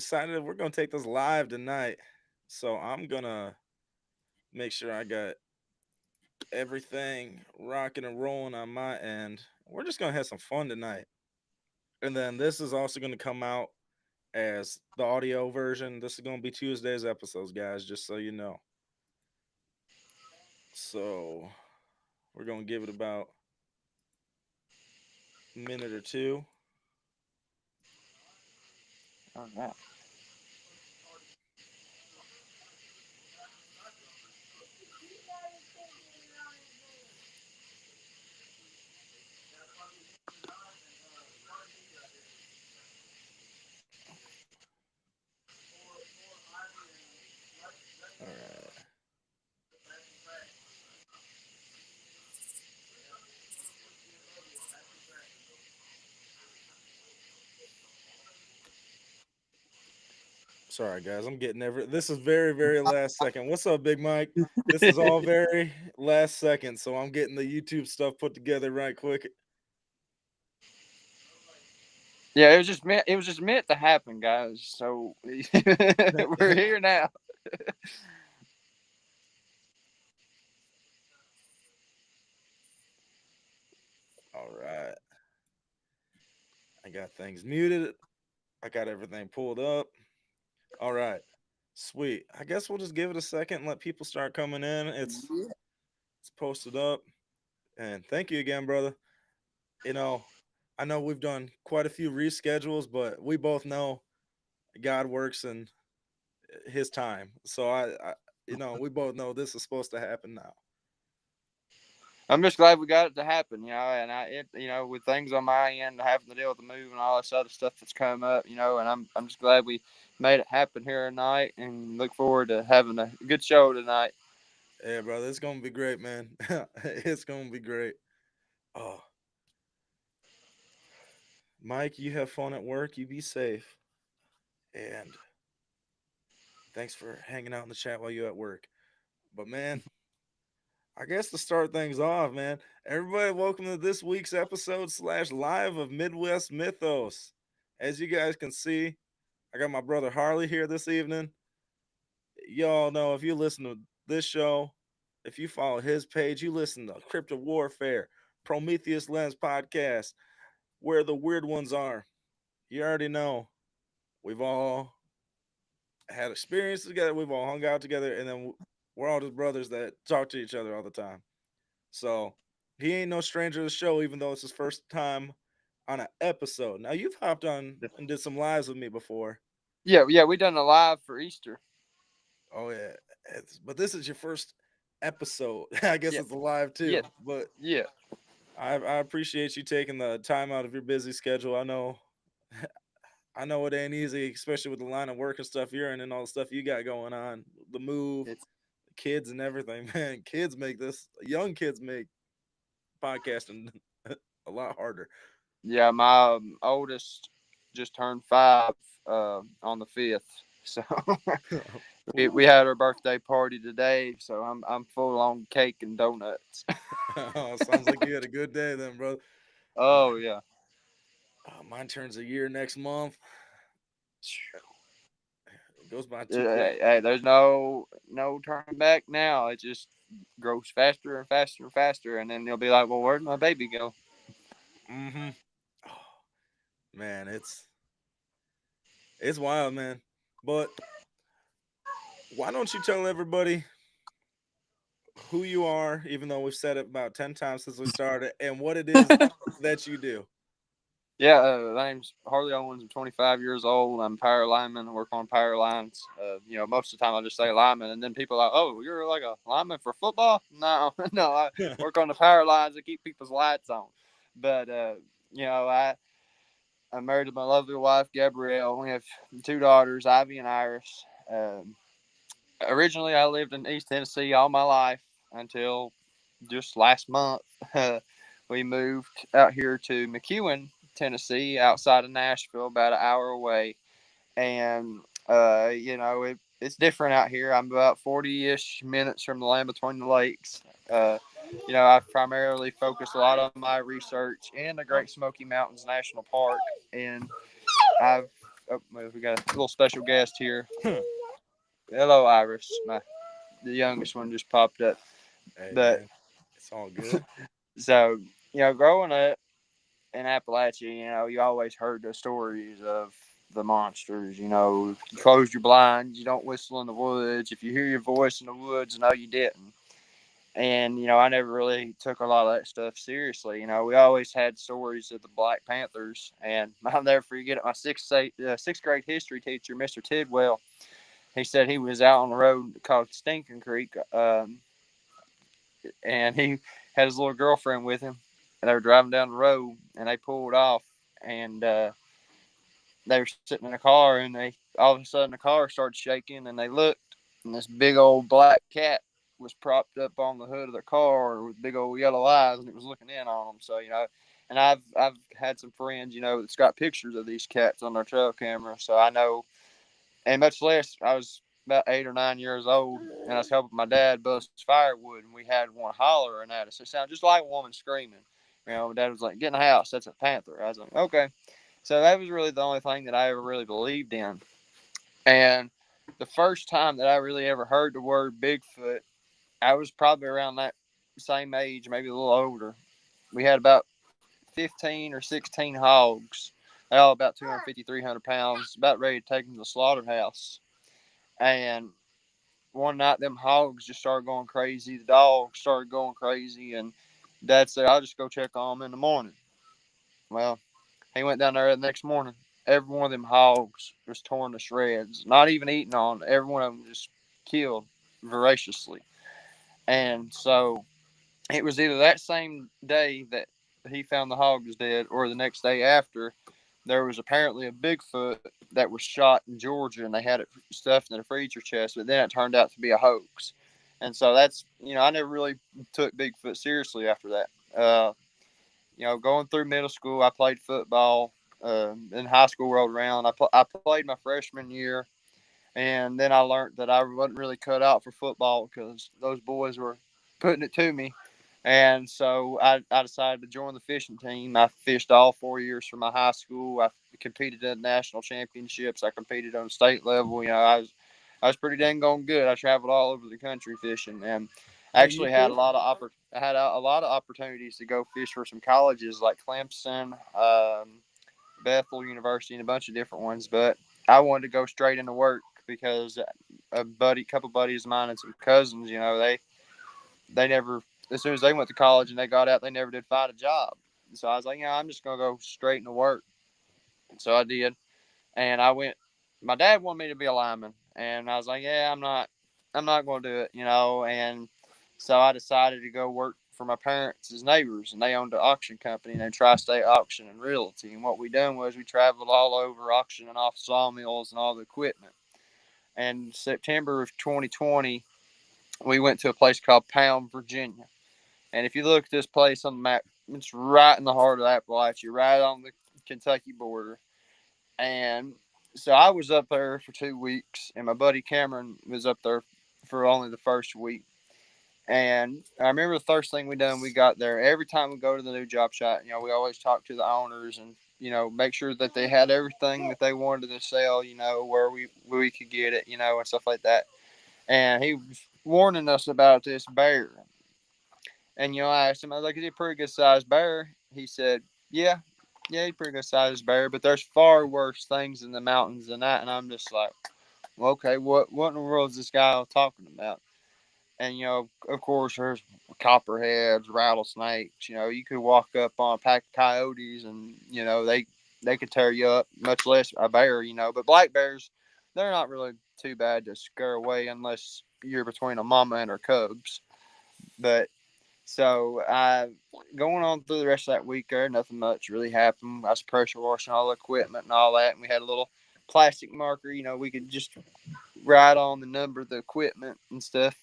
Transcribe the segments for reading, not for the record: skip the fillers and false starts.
decided we're gonna take this live tonight. So I'm gonna make sure I got everything rocking and rolling on my end. We're just gonna have some fun tonight. And then this is also gonna come out as the audio version. This is gonna be Tuesday's episodes, guys, just so you know. So we're gonna give it about a minute or two. All right. All right. Sorry, guys. I'm getting This is very, very last second. What's up, Big Mike? This is all very last second, so I'm getting the YouTube stuff put together right quick. Yeah, it was just meant to happen, guys. So we're here now. All right. I got things muted. I got everything pulled up. All right. Sweet. I guess we'll just give it a second and let people start coming in. It's posted up. And thank you again, brother. You know, I know we've done quite a few reschedules, but we both know God works in his time. So we both know this is supposed to happen now. I'm just glad we got it to happen, and with things on my end, having to deal with the move and all this other stuff that's come up, and I'm just glad we made it happen here tonight, and look forward to having a good show tonight. Yeah, brother, it's gonna be great, man. It's gonna be great. Oh, Mike, you have fun at work. You be safe, and thanks for hanging out in the chat while you at work. But man, I guess to start things off, man, everybody, welcome to this week's episode slash live of Midwest Mythos. As you guys can see, I got my brother Harley here this evening. Y'all know if you listen to this show, if you follow his page, you listen to Crypto Warfare, Prometheus Lens podcast, where the weird ones are. You already know we've all had experience together, we've all hung out together, and then we're all just brothers that talk to each other all the time. So he ain't no stranger to the show, even though it's his first time on an episode. Now you've hopped on and did some lives with me before. Yeah, we done a live for Easter. Oh yeah, but this is your first episode. I guess Yeah, it's live yeah, too. But yeah. I appreciate you taking the time out of your busy schedule. I know I know it ain't easy, especially with the line of work and stuff you're in and all the stuff you got going on, the move, It's the kids and everything. Man, kids make this. Young kids make podcasting a lot harder. yeah. My oldest just turned 5 on the 5th, so we Ooh. had our birthday party today. So I'm full on cake and donuts. Oh, sounds like you had a good day then, bro. Oh Mine, yeah. mine turns a year next month. It goes by too quick. Hey, there's no turning back now. It just grows faster and faster and faster, and then you'll be like, "Well, where'd my baby go?" Mm-hmm. Oh, man, it's wild, man. But why don't you tell everybody who you are, even though we've said it about 10 times since we started, and what it is that you do? Yeah, my name's Harley Owens. I'm 25 years old. I'm power lineman. I work on power lines. Most of the time I just say lineman, and then people are like, "Oh, you're like a lineman for football?" No, no, I work on the power lines to keep people's lights on. But I'm married to my lovely wife Gabrielle. We have 2 daughters, Ivy and Iris. Originally, I lived in East Tennessee all my life until just last month. We moved out here to McEwen, Tennessee, outside of Nashville, about an hour away. And, it's different out here. I'm about 40-ish minutes from the land between the lakes. Uh, I've primarily focused a lot of my research in the Great Smoky Mountains National Park. And I've Oh, we got a little special guest here. Hey Hello, Iris. The youngest one just popped up. But man, it's all good. so growing up in Appalachia, you always heard the stories of the monsters. You close your blinds, you don't whistle in the woods. If you hear your voice in the woods, no, you didn't. And I never really took a lot of that stuff seriously. We always had stories of the Black Panthers, and I'll never forget it. My sixth grade history teacher, Mr. Tidwell, he said he was out on the road called Stinking Creek, and he had his little girlfriend with him, and they were driving down the road, and they pulled off, and they were sitting in a car, and they all of a sudden the car started shaking, and they looked, and this big old black cat was propped up on the hood of the car with big old yellow eyes, and it was looking in on them. So and I've had some friends that's got pictures of these cats on their trail camera, so I know. And much less, I was about 8 or 9 years old, and I was helping my dad bust firewood, and we had one hollering at us. It sounded just like a woman screaming. My dad was like, "Get in the house. That's a panther." I was like, "Okay." So that was really the only thing that I ever really believed in. And the first time that I really ever heard the word Bigfoot, I was probably around that same age, maybe a little older. We had about 15 or 16 hogs. They all about 250, 300 pounds, about ready to take them to the slaughterhouse. And one night, them hogs just started going crazy. The dogs started going crazy, and Dad said, "I'll just go check on them in the morning." Well, he went down there the next morning. Every one of them hogs was torn to shreds, not even eaten on. Every one of them just killed voraciously. And so it was either that same day that he found the hogs dead, or the next day after. There was apparently a Bigfoot that was shot in Georgia, and they had it stuffed in a freezer chest, but then it turned out to be a hoax. And so that's, I never really took Bigfoot seriously after that. Going through middle school, I played football. In high school rolled around. I played my freshman year, and then I learned that I wasn't really cut out for football because those boys were putting it to me. And so I decided to join the fishing team. I fished all 4 years for my high school. I competed in national championships. I competed on the state level. I was pretty dang on good. I traveled all over the country fishing, and Hey, you actually had a cool? lot of I had a lot of opportunities to go fish for some colleges like Clemson, Bethel University, and a bunch of different ones. But I wanted to go straight into work because couple buddies of mine, and some cousins, they never, as soon as they went to college and they got out, they never did find a job. So I was like, I'm just gonna go straight into work. So I did, and I went. My dad wanted me to be a lineman, and I was like, yeah, I'm not going to do it, And so I decided to go work for my parents as neighbors, and they owned an auction company named Tri-State Auction and Realty. And what we done was we traveled all over auctioning off sawmills and all the equipment. And September of 2020, we went to a place called Pound, Virginia. And if you look at this place on the map, it's right in the heart of Appalachia, right on the Kentucky border. And so I was up there for 2 weeks, and my buddy Cameron was up there for only the first week. And I remember the first thing we done, we got there. Every time we go to the new job shop, we always talk to the owners and make sure that they had everything that they wanted to sell, where we could get it, and stuff like that. And he was warning us about this bear. And I asked him, I was like, "Is he a pretty good sized bear?" He said, "Yeah, yeah, he's a pretty good sized bear, but there's far worse things in the mountains than that." And I'm just like, well, "Okay, what in the world is this guy talking about?" And of course, there's copperheads, rattlesnakes. You could walk up on a pack of coyotes, and they could tear you up. Much less a bear. But black bears, they're not really too bad to scare away unless you're between a mama and her cubs. But so going on through the rest of that week there, nothing much really happened. I was pressure washing all the equipment and all that, and we had a little plastic marker. We could just write on the number of the equipment and stuff.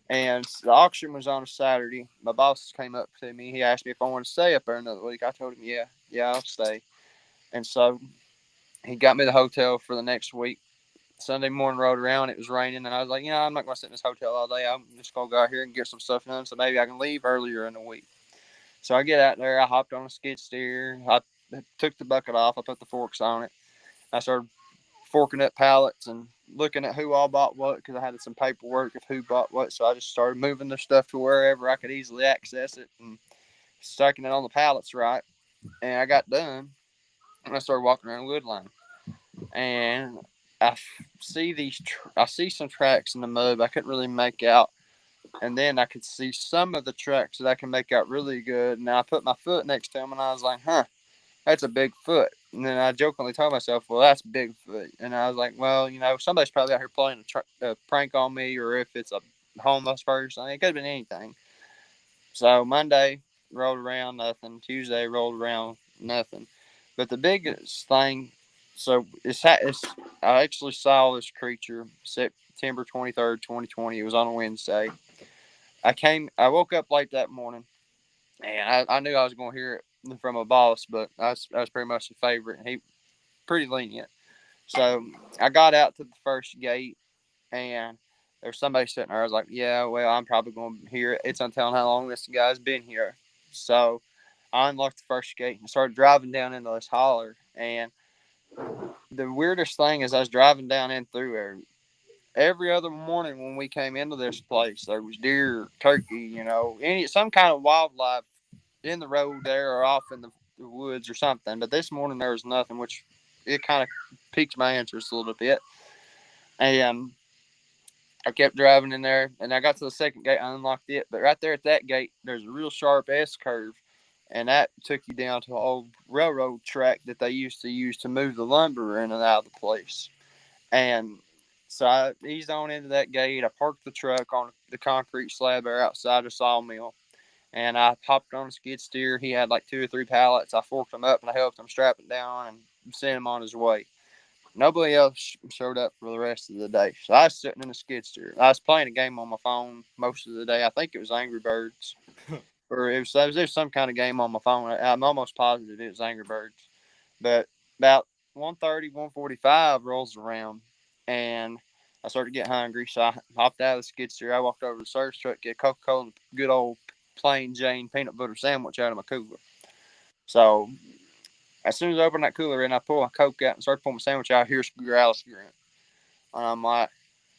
And the auction was on a Saturday. My boss came up to me. He asked me if I wanted to stay up there another week. I told him, yeah, yeah, I'll stay. And so he got me the hotel for the next week. Sunday morning rolled around. It was raining, and I was like, I'm not going to sit in this hotel all day. I'm just going to go out here and get some stuff done so maybe I can leave earlier in the week. So I get out there. I hopped on a skid steer. I took the bucket off. I put the forks on it. I started forking up pallets and looking at who all bought what because I had some paperwork of who bought what. So I just started moving the stuff to wherever I could easily access it and stacking it on the pallets right. And I got done and I started walking around Woodline. And I see I see some tracks in the mud, but I couldn't really make out. And then I could see some of the tracks that I can make out really good. And I put my foot next to them and I was like, huh, that's a big foot. And then I jokingly told myself, well, that's Bigfoot. And I was like, well, somebody's probably out here playing a prank on me, or if it's a homeless person, it could have been anything. So Monday rolled around, nothing. Tuesday rolled around, nothing. But the biggest thing, so I actually saw this creature September 23rd, 2020. It was on a Wednesday. I woke up late that morning, and I knew I was going to hear it from a boss, but I was pretty much the favorite, and he pretty lenient. So I got out to the first gate, and there's somebody sitting there. I was like, yeah, well, I'm probably going to hear it. It's untelling how long this guy's been here. So I unlocked the first gate and started driving down into this holler. And the weirdest thing is, I was driving down in through there. Every other morning when we came into this place, there was deer, turkey, some kind of wildlife in the road there or off in the woods or something. But this morning there was nothing, which it kind of piqued my interest a little bit. And I kept driving in there, and I got to the second gate. I unlocked it, but right there at that gate, there's a real sharp S curve, and that took you down to an old railroad track that they used to use to move the lumber in and out of the place. And so I eased on into that gate. I parked the truck on the concrete slab there outside the sawmill, and I hopped on a skid steer. He had like two or three pallets. I forked them up and I helped him strap it down and sent him on his way. Nobody else showed up for the rest of the day. So I was sitting in the skid steer. I was playing a game on my phone most of the day. I think it was Angry Birds, or it was some kind of game on my phone. I'm almost positive it was Angry Birds. But about 1:30, 1:45 rolls around, and I started to get hungry. So I hopped out of the skid steer. I walked over to the service truck, get a Coca Cola and a good old plain Jane peanut butter sandwich out of my cooler. So as soon as I opened that cooler and I pulled my Coke out and started pulling my sandwich out, here's Alice Grant. And I'm like,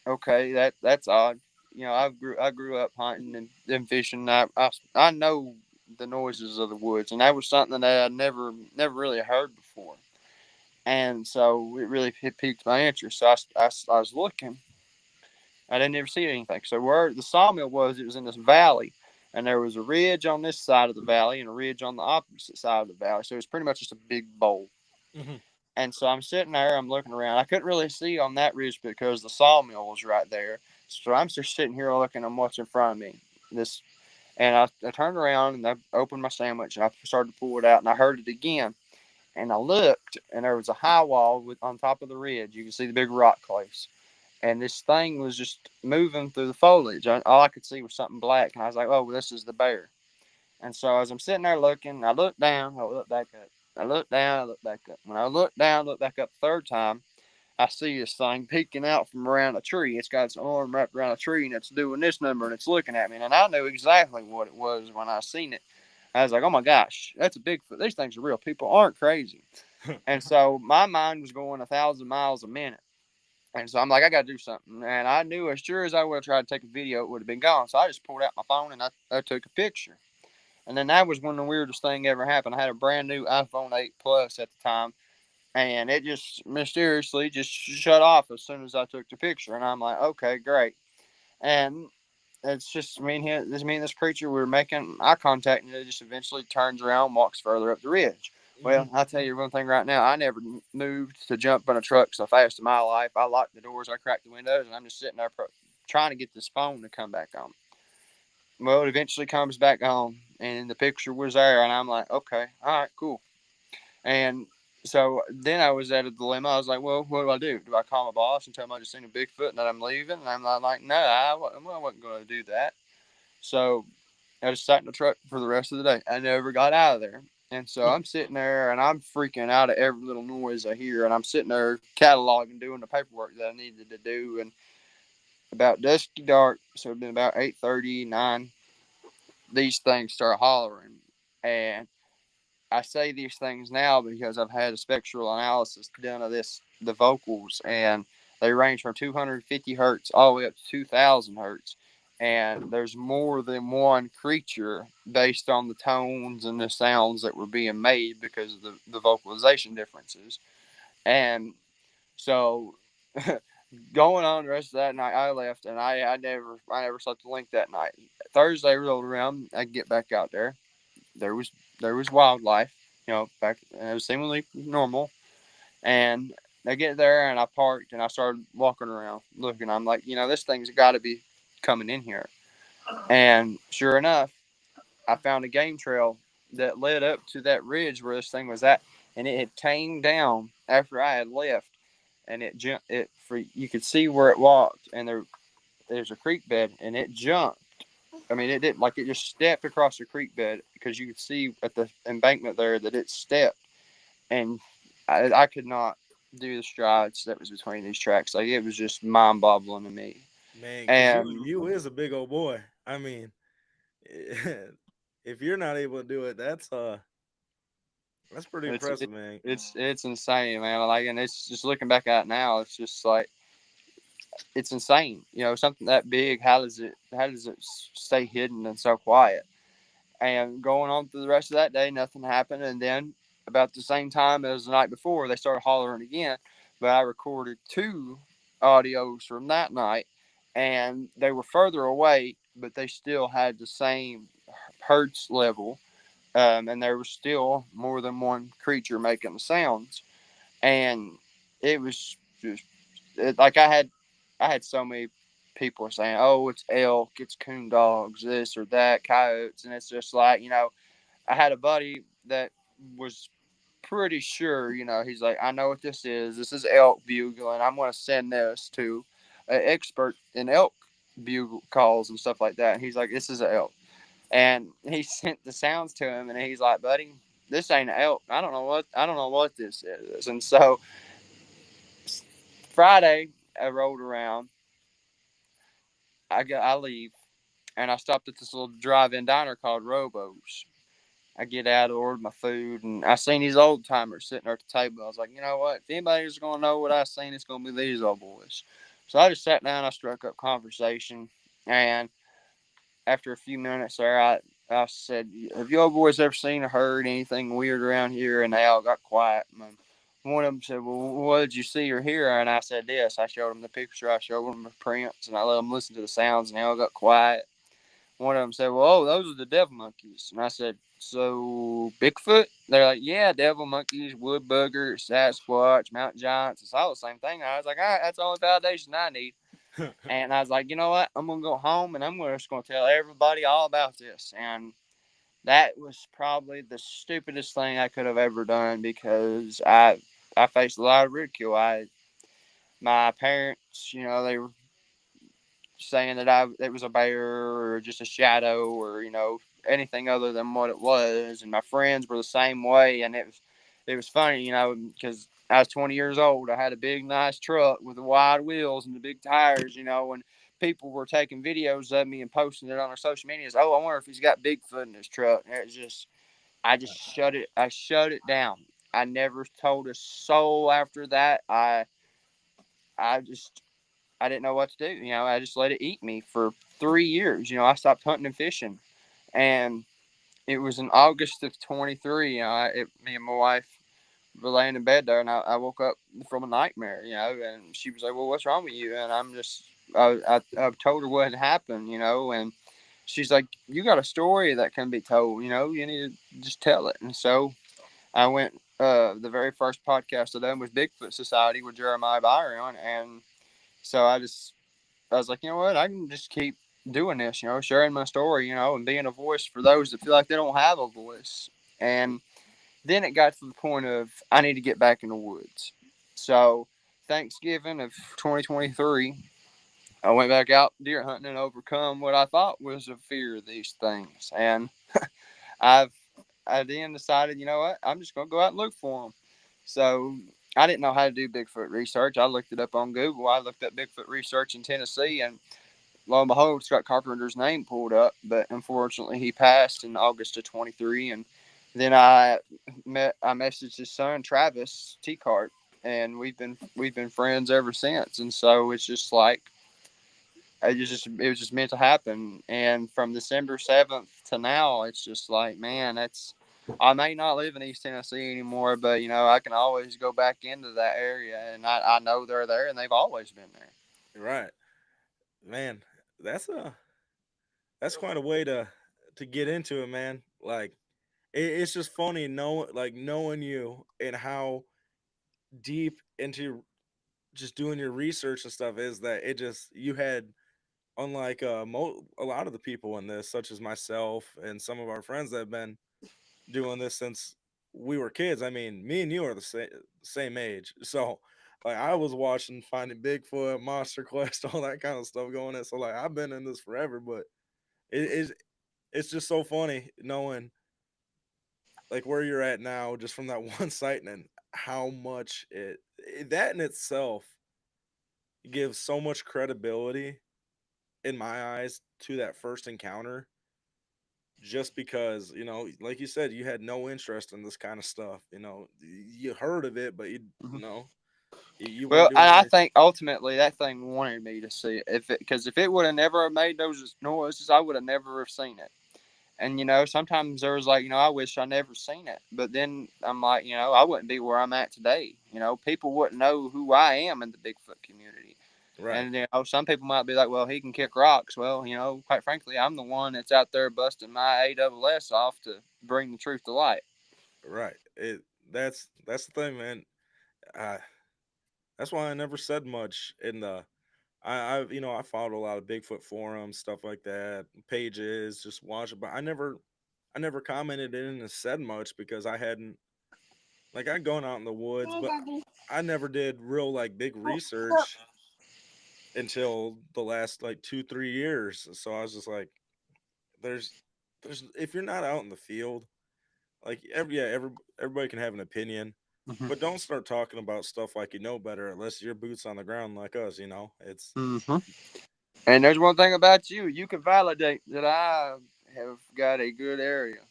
okay, that's odd. I grew up hunting and fishing. I know the noises of the woods, and that was something that I never really heard before. And so it piqued my interest. So I was looking. I didn't ever see anything. So where the sawmill was, it was in this valley, and there was a ridge on this side of the valley and a ridge on the opposite side of the valley. So it was pretty much just a big bowl. Mhm. And so I'm sitting there, I'm looking around. I couldn't really see on that ridge because the sawmill was right there. So I'm just sitting here looking and what's in front of me. This and I turned around and I opened my sandwich and I started to pull it out and I heard it again. And I looked and there was a high wall on top of the ridge. You can see the big rock place. And this thing was just moving through the foliage. All I could see was something black. And I was like, oh, well, this is the bear. And so as I'm sitting there looking, I looked down, I looked back up. I looked down, I looked back up. When I looked down, looked back up the third time, I see this thing peeking out from around a tree. It's got its arm wrapped around a tree and it's doing this number and it's looking at me. And I knew exactly what it was when I seen it. I was like, oh my gosh, that's a Bigfoot. These things are real. People aren't crazy. And so my mind was going 1,000 miles a minute. And so I'm like, I got to do something. And I knew as sure as I would have tried to take a video, it would have been gone. So I just pulled out my phone and I took a picture. And then that was when the weirdest thing ever happened. I had a brand new iPhone 8 Plus at the time, and it just mysteriously just shut off as soon as I took the picture. And I'm like, okay, great. And it's just me and this creature, we were making eye contact, and it just eventually turns around and walks further up the ridge. Well, Mhm. I'll tell you one thing right now. I never moved to jump in a truck so fast in my life. I locked the doors, I cracked the windows, and I'm just sitting there trying to get this phone to come back on. Well, it eventually comes back on, and the picture was there, and I'm like, okay, all right, cool. And so then I was at a dilemma. I was like, well, what do I do? Do I call my boss and tell him I just seen a Bigfoot and that I'm leaving? And I'm not like, no, I wasn't going to do that. So I just sat in the truck for the rest of the day. I never got out of there. And so I'm sitting there and I'm freaking out at every little noise I hear. And I'm sitting there cataloging, doing the paperwork that I needed to do. And about dusky dark, so it'd been about 8:30, 9, these things start hollering. And I say these things now because I've had a spectral analysis done of the vocals, and they range from 250 hertz all the way up to 2,000 hertz. And there's more than one creature based on the tones and the sounds that were being made because of the vocalization differences. And so going on the rest of that night, I left, and I never slept a link that night. Thursday rolled around, I get back out there. There was there was wildlife, back, and it was seemingly normal. And I get there, and I parked, and I started walking around, looking. I'm like, this thing's got to be coming in here. And sure enough, I found a game trail that led up to that ridge where this thing was at, and it had came down after I had left, and it jumped. It for you could see where it walked, and there's a creek bed, and it jumped. I mean, it didn't like it just stepped across the creek bed because you could see at the embankment there that it stepped, and I could not do the strides that was between these tracks. Like it was just mind boggling to me. man. Because And you is a big old boy. I mean, if you're not able to do it, that's pretty it's impressive, man. it's insane, man. Like, and it's just looking back at it now, it's just like it's insane. Something that big. How does it stay hidden and so quiet? And going on through the rest of that day, nothing happened. And then about the same time as the night before, they started hollering again. But I recorded two audios from that night, and they were further away, but they still had the same hertz level. And there was still more than one creature making the sounds. And it was just like I had so many people saying, "Oh, it's elk, it's coon dogs, this or that, coyotes," and it's just like I had a buddy that was pretty sure, he's like, "I know what this is. This is elk bugle, and I'm going to send this to an expert in elk bugle calls and stuff like that." And he's like, "This is an elk," and he sent the sounds to him, and he's like, "Buddy, this ain't an elk. I don't know what this is." And so Friday, I rolled around. I leave, and I stopped at this little drive-in diner called Robo's. I get out, order my food, and I seen these old timers sitting there at the table. I was like, you know what? If anybody's gonna know what I seen, it's gonna be these old boys. So I just sat down. I struck up conversation, and after a few minutes there, I said, "Have you old boys ever seen or heard anything weird around here?" And they all got quiet. And one of them said, "Well, what did you see or hear?" And I said, "This." I showed them the picture. I showed them the prints, and I let them listen to the sounds, and they all got quiet. One of them said, "Well, oh, those are the devil monkeys." And I said, "So Bigfoot?" They're like, "Yeah, devil monkeys, wood bugger, Sasquatch, mountain giants. It's all the same thing." I was like, "All right, that's the only validation I need." And I was like, "You know what? I'm gonna go home and I'm just gonna tell everybody all about this." And that was probably the stupidest thing I could have ever done because I faced a lot of ridicule. My parents, they were saying that it was a bear or just a shadow or anything other than what it was, and my friends were the same way, and it was funny, because I was 20 years old. I had a big nice truck with the wide wheels and the big tires, and people were taking videos of me and posting it on their social medias. Oh, I wonder if he's got Bigfoot in his truck. And it was just I just shut it down. I never told a soul after that. I just I didn't know what to do. I just let it eat me for 3 years. I stopped hunting and fishing, and it was in August of 23. Me and my wife were laying in bed there, and I woke up from a nightmare. And she was like, "Well, what's wrong with you?" And I told her what had happened. And she's like, "You got a story that can be told. You need to just tell it." And so I went. The very first podcast I done was Bigfoot Society with Jeremiah Byron, and so I was like, you know what? I can just keep doing this, sharing my story, and being a voice for those that feel like they don't have a voice. And then it got to the point of I need to get back in the woods. So Thanksgiving of 2023, I went back out deer hunting and overcome what I thought was a fear of these things. And I've I then decided, you know what? I'm just gonna go out and look for them. So I didn't know how to do Bigfoot research. I looked it up on Google. I looked up Bigfoot research in Tennessee, and lo and behold, Scott Carpenter's name pulled up. But unfortunately, he passed in August of 23, and Then I messaged his son Travis T Cart, and we've been friends ever since. And so it's just like it was just meant to happen. And from December 7th to now, it's just like, man, that's I may not live in East Tennessee anymore, but I can always go back into that area, and I know they're there, and they've always been there. Right, man. That's a that's quite a way to get into it, man. Like it's just funny knowing you and how deep into just doing your research and stuff is that it just you had unlike a lot of the people in this, such as myself and some of our friends that have been doing this since we were kids. I mean, me and you are the same age, so like I was watching Finding Bigfoot, Monster Quest, all that kind of stuff going in. So like I've been in this forever, but is it's just so funny knowing like where you're at now, just from that one sighting and how much that in itself gives so much credibility in my eyes to that first encounter just because like you said you had no interest in this kind of stuff, you heard of it but Mhm. you Well, weren't and doing I anything. think ultimately that thing wanted me to see it. If it would have never made those noises, I would have never have seen it. And sometimes there was like, I wish I never seen it. But then I'm like, I wouldn't be where I'm at today. People wouldn't know who I am in the Bigfoot community. Right, And some people might be like, well, he can kick rocks. Well, quite frankly, I'm the one that's out there busting my AWS off to bring the truth to light. right. That's the thing, man. uh that's why I never said much in the I followed a lot of Bigfoot forums, stuff like that, pages, just watch it, but I never commented in and said much because I hadn't like I'd gone out in the woods, but I never did real like big research until the last like 2 3 years. So I was just like, there's there's if you're not out in the field, like everybody can have an opinion, but don't start talking about stuff like you know better unless your boots on the ground like us. It's Mm-hmm. And there's one thing about you: you can validate that I have got a good area.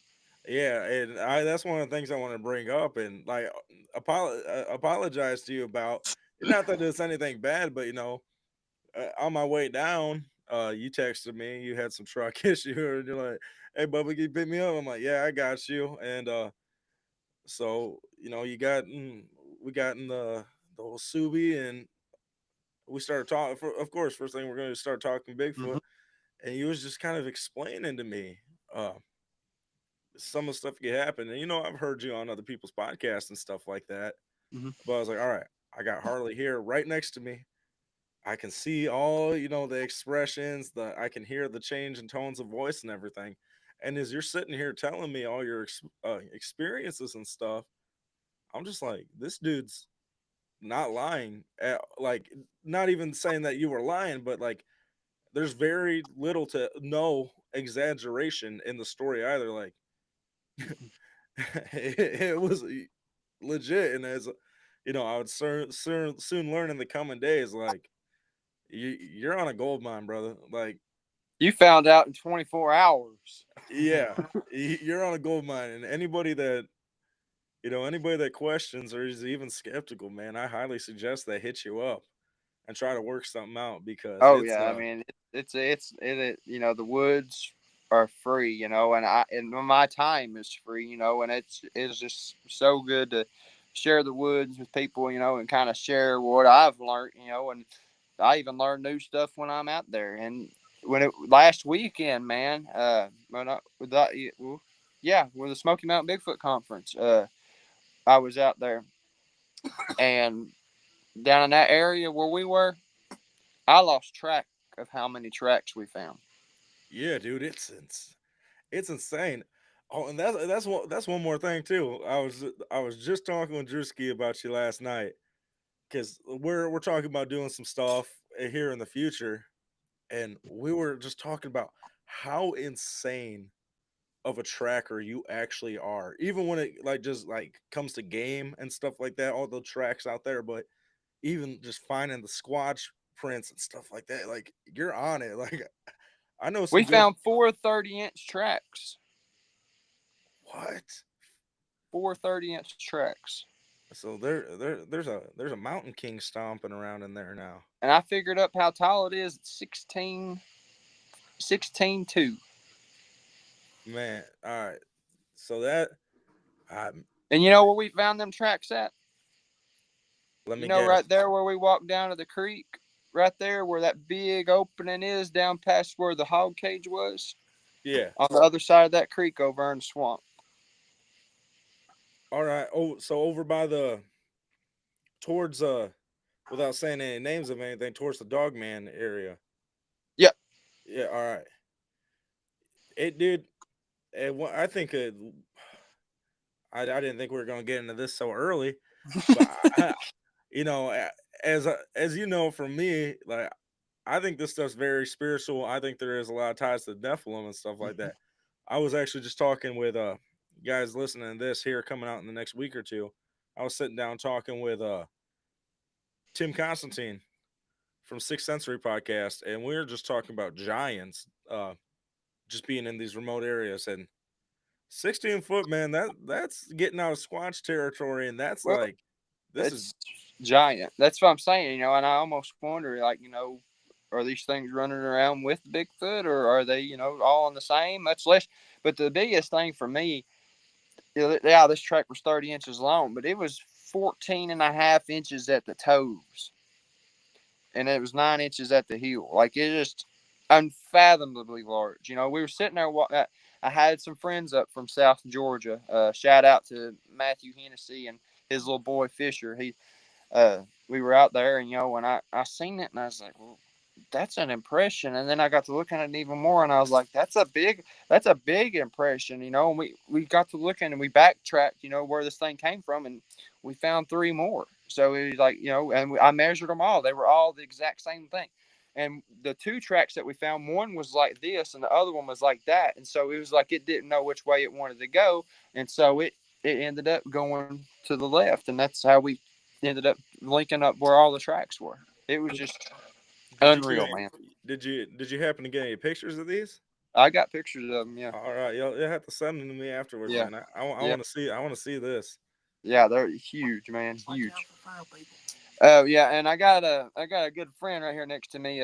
yeah, and I that's one of the things I want to bring up and like apologize to you about. Not that it's anything bad, but on my way down, you texted me. You had some truck issue, and you're like, "Hey, Bubba, can you pick me up?" I'm like, "Yeah, I got you." And so we got in the whole Subi, and we started talking. Of course, first thing we're going to start talking Bigfoot, Mm-hmm. and he was just kind of explaining to me uh, some of the stuff that happened. And I've heard you on other people's podcasts and stuff like that, Mm-hmm. but I was like, "All right, I got Harley here right next to me. I can see all, the expressions, I can hear the change in tones of voice and everything. And as you're sitting here telling me all your experiences and stuff, I'm just like, this dude's not lying. Like, not even saying that you were lying, but like, there's very little to no exaggeration in the story either. Like, it was legit. And as I would soon learn in the coming days, like, you're on a gold mine, brother. Like, You found out in 24 hours. yeah, you're on a gold mine, and anybody that questions or is even skeptical, man, I highly suggest they hit you up and try to work something out because Oh it's yeah, I mean the woods are free, and my time is free, and it's just so good to share the woods with people, and kind of share what I've learned, and I even learn new stuff when I'm out there. And when it last weekend, man, when I with that, well, yeah, with the Smoky Mountain Bigfoot conference, I was out there and down in that area where we were, I lost track of how many tracks we found. yeah, dude, it's insane. Oh, and that's one more thing too. I was just talking with Drewski about you last night because we're talking about doing some stuff here in the future, and we were just talking about how insane of a tracker you actually are. Even when it like just like comes to game and stuff like that, all the tracks out there, but even just finding the squatch prints and stuff like that, like you're on it. Like I know some We good found 4 30-inch tracks. what? four 30-inch tracks. So there's a Mountain King stomping around in there now. And I figured up how tall it is. It's 16.2. Man, all right. So that I And you know where we found them tracks at? let You me know, right guess. there where we walked down to the creek, right there where that big opening is, down past where the hog cage was, Yeah. on the other side of that creek over in the swamp. All right. Oh, so over by the towards without saying any names of anything, towards the Dogman area. Yep. Yeah. All right. It did. I think I didn't think we were gonna get into this so early, but you know, as you know, from me, like I think this stuff's very spiritual. I think there is a lot of ties to the Nephilim and stuff like that. I was actually just talking with guys listening to this here coming out in the next week or two. I was sitting down talking with Tim Constantine from Sixth Sensory podcast, and we were just talking about giants just being in these remote areas. And 16-foot, man, that's getting out of Squatch territory, and that's Well, like this is it's giant. That's what I'm saying, and I almost wonder, like, are these things running around with Bigfoot, or are they, all on the same? Much less. But the biggest thing for me, yeah, this track was 30 inches long, but it was 14 and a half inches at the toes, and it was 9 inches at the heel. Like, it just unfathomably large. We were sitting there. I had some friends up from South Georgia. Shout out to Matthew Hennessy and his little boy Fisher. We were out there, and when I seen it, and I was like, well, that's an impression. And then I got to looking at it even more, and I was like, that's a big impression. And we got to looking, and we backtracked, where this thing came from, and we found three more. So it was like, and I measured them all. They were all the exact same thing. And the two tracks that we found, one was like this, and the other one was like that. And so it was like it didn't know which way it wanted to go, and so it ended up going to the left, and that's how we ended up linking up where all the tracks were. It was just did you get unreal, any, man. did you happen to get any pictures of these? I got pictures of them. Yeah, All right, you'll have to send them to me afterwards, yeah, man. I yeah, want to see this. yeah. They're huge, man. Huge. Oh yeah, and I got a good friend right here next to me,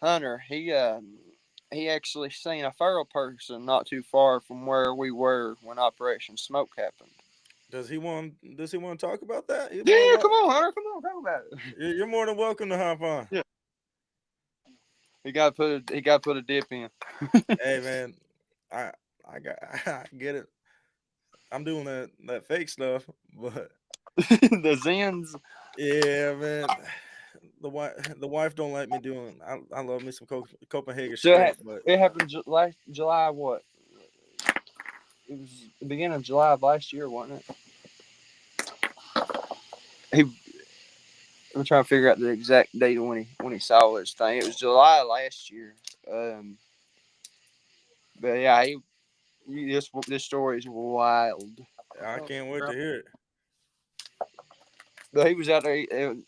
Hunter. He actually seen a feral person not too far from where we were when Operation Smoke happened. Does he want to talk about that? You're more than Yeah, come on, Hunter. Come on, talk about it. you're more than welcome to hop on. Yeah, he got to put a dip in. Hey man, I I got I get it. I'm doing that fake stuff, but The Zens. yeah, man. The wife don't let me do it. I love me some Copenhagen So straight, but it happened last July. What? It was the beginning of July of last year, wasn't it? He. I'm trying to figure out the exact date of when he saw this thing. It was July last year. Um, but yeah, this story is wild. I can't wait to hear it. But he was out there, and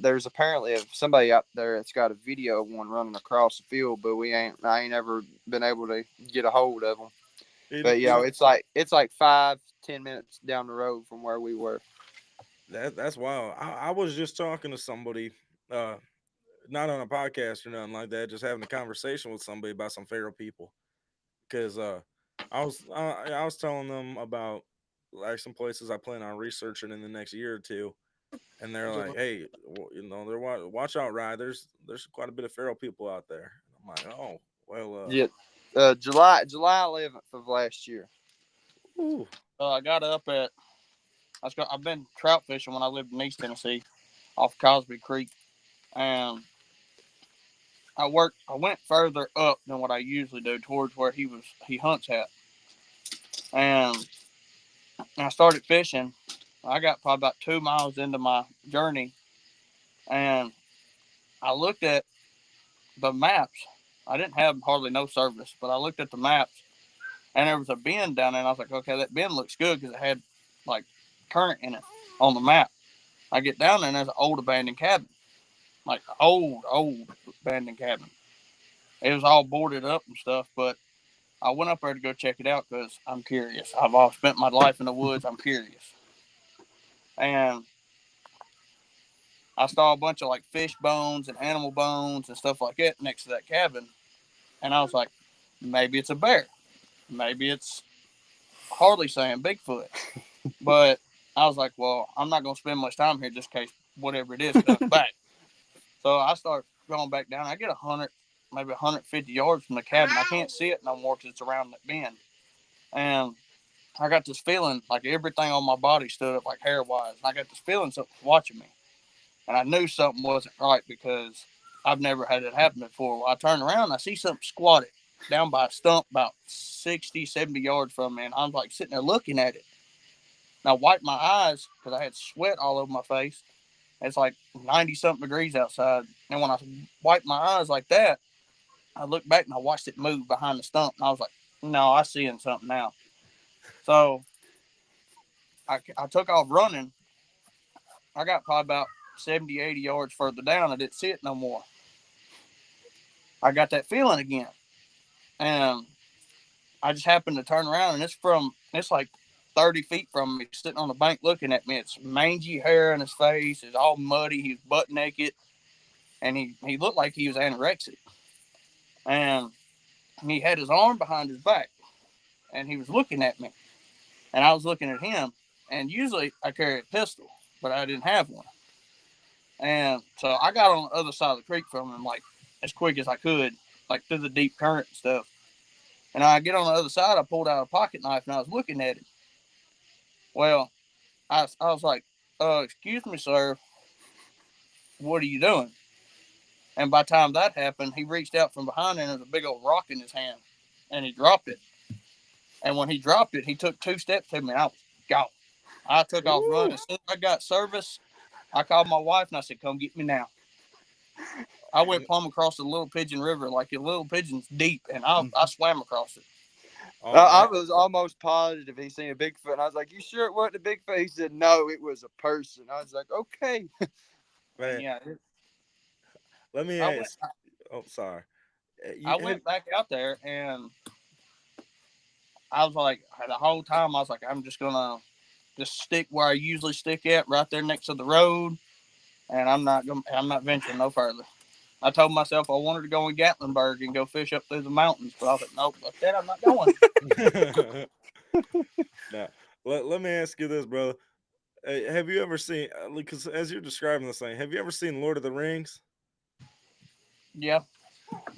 there's apparently somebody out there that's got a video of one running across the field, but I ain't ever been able to get a hold of them. But You know it's like 5-10 minutes down the road from where we were. that's wild. I was just talking to somebody, uh, not on a podcast or nothing like that, just having a conversation with somebody about some feral people. Because I was telling them about like some places I plan on researching in the next year or two, and they're like, "Hey, they're watch out, Ryan. There's quite a bit of feral people out there." I'm like, "Oh, well, Yeah, July 11th of last year. ooh, I got up at I've been trout fishing when I lived in East Tennessee, off Cosby Creek, and I went further up than what I usually do towards where he hunts at, and I started fishing. I got probably about 2 miles into my journey, and I looked at the maps. I didn't have hardly no service, but I looked at the maps, and there was a bend down there, and I was like, okay, that bend looks good because it had like current in it on the map. I get down there, and there's an old abandoned cabin, like old abandoned cabin. It was all boarded up and stuff, but I went up there to go check it out because I'm curious. I've all spent my life in the woods. I'm curious. And I saw a bunch of like fish bones and animal bones and stuff like that next to that cabin. And I was like, maybe it's a bear. Maybe it's Harley saying Bigfoot. But I was like, well, I'm not going to spend much time here just in case whatever it is comes back. So I start going back down. I get 100, maybe 150 yards from the cabin. I can't see it no more because it's around that bend. And I got this feeling like everything on my body stood up like hair wise. I got this feeling something was watching me. And I knew something wasn't right because I've never had it happen before. Well, I turn around and I see something squatted down by a stump about 60, 70 yards from me. And I'm like sitting there looking at it. And I wiped my eyes because I had sweat all over my face. It's like 90 something degrees outside. And when I wiped my eyes like that, I looked back and I watched it move behind the stump. And I was like, no, I seeing something now. So I took off running. I got probably about 70, 80 yards further down. I didn't see it no more. I got that feeling again. And I just happened to turn around and it's like 30 feet from me, sitting on the bank looking at me. It's mangy hair in his face. It's all muddy. He's butt naked. And he looked like he was anorexic. And he had his arm behind his back. And he was looking at me. And I was looking at him. And usually I carry a pistol, but I didn't have one. And so I got on the other side of the creek from him, like as quick as I could, like through the deep current and stuff. And I get on the other side, I pulled out a pocket knife and I was looking at it. Well, I was like, excuse me, sir, what are you doing? And by the time that happened, he reached out from behind and there was a big old rock in his hand. And he dropped it. And when he dropped it, he took 2 steps to me and I was gone. I took off running. Woo. As soon as I got service, I called my wife and I said, come get me now. I went plumb across the Little Pigeon River, like the Little Pigeon's deep, and I swam across it. Oh I man, was almost positive he seen a Bigfoot, and I was like, "You sure it wasn't a Bigfoot?" He said, "No, it was a person." I was like, "Okay." And man. yeah, Let me I went ask. Oh, sorry. You I have went back out there, and I was like, the whole time I was like, I'm just gonna just stick where I usually stick at, right there next to the road, and I'm not venturing no further. I told myself I wanted to go in Gatlinburg and go fish up through the mountains, but I was like, nope, like that I'm not going. now. Let me ask you this, brother. Have you ever seen? Because as you're describing this thing, have you ever seen Lord of the Rings? Yeah,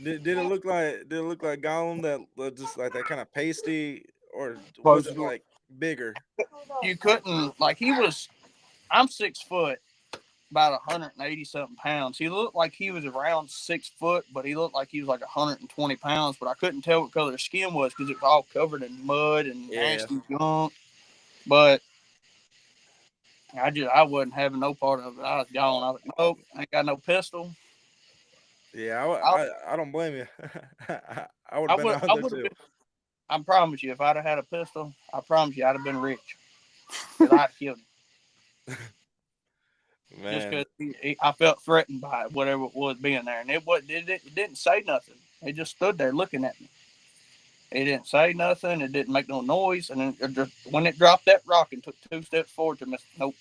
Did it look like Gollum that just like that kind of pasty, or close was the it door. like bigger? You couldn't like he was. I'm 6 foot, about 180 something pounds. He looked like he was around 6 foot, but he looked like he was like 120 pounds. But I couldn't tell what color his skin was because it was all covered in mud and Yeah, nasty gunk. But I wasn't having no part of it. I was gone. I was like, nope, I ain't got no pistol. yeah. I I don't blame you. I would I have been would out I there would have too. been. I promise you, if I'd have had a pistol, I promise you, I'd have been rich because I'd killed him just Man, because I felt threatened by it, whatever it was being there, and it didn't say nothing. It just stood there looking at me. It didn't say nothing. It didn't make no noise. And then when it dropped that rock and took 2 steps forward to me, nope,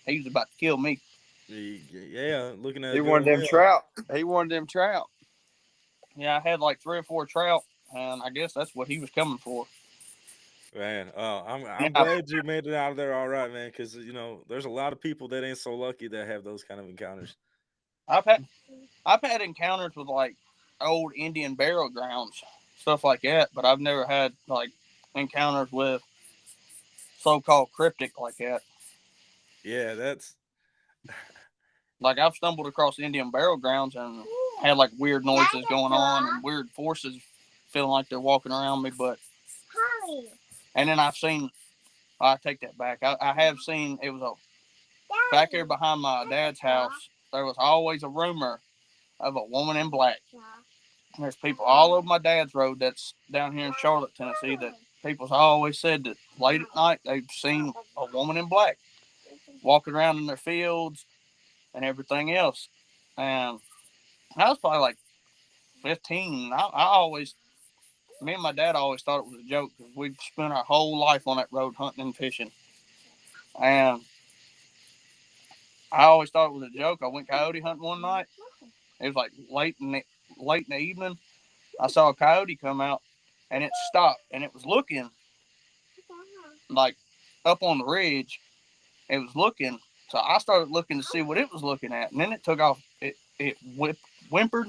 he was about to kill me. yeah. Looking at a He good wanted old them meal, trout. He wanted them trout. Yeah, I had like 3 or 4 trout, and I guess that's what he was coming for. man. I'm Yeah, glad you made it out of there all right, man. Because there's a lot of people that ain't so lucky that have those kind of encounters. I've had I've had encounters with like old Indian burial grounds, stuff like that, but I've never had like encounters with so-called cryptic like that. Yeah, that's Like I've stumbled across Indian burial grounds and had like weird noises going on and weird forces feeling like they're walking around me. But and then I've seen. I take that back. I have seen it was a back here behind my dad's house. There was always a rumor of a woman in black. There's people all over my dad's road that's down here in Charlotte, Tennessee. That people's always said that late at night they've seen a woman in black walking around in their fields and everything else. And I was probably like 15. I always Me and my dad always thought it was a joke because we've spent our whole life on that road hunting and fishing. And I always thought it was a joke. I went coyote hunting one night. It was like late in the evening. I saw a coyote come out, and it stopped, and it was looking like up on the ridge. It was looking, so I started looking to see what it was looking at, and then it took off. It whimpered,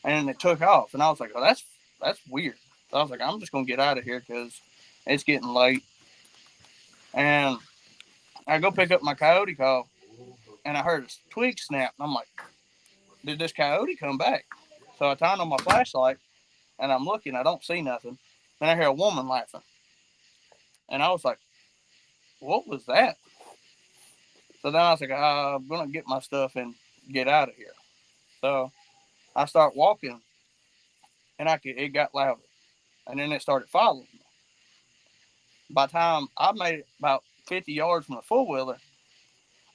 and it took off, and I was like, "Oh, that's weird." So I was like, "I'm just gonna get out of here because it's getting late." And I go pick up my coyote call, and I heard a twig snap, and I'm like, "Did this coyote come back?" So I turned on my flashlight, and I'm looking. I don't see nothing. Then I hear a woman laughing, and I was like, "What was that?" So then I was like, "I'm gonna get my stuff and get out of here." So I start walking, and it got louder, and then it started following me. By the time I made it about 50 yards from the four wheeler,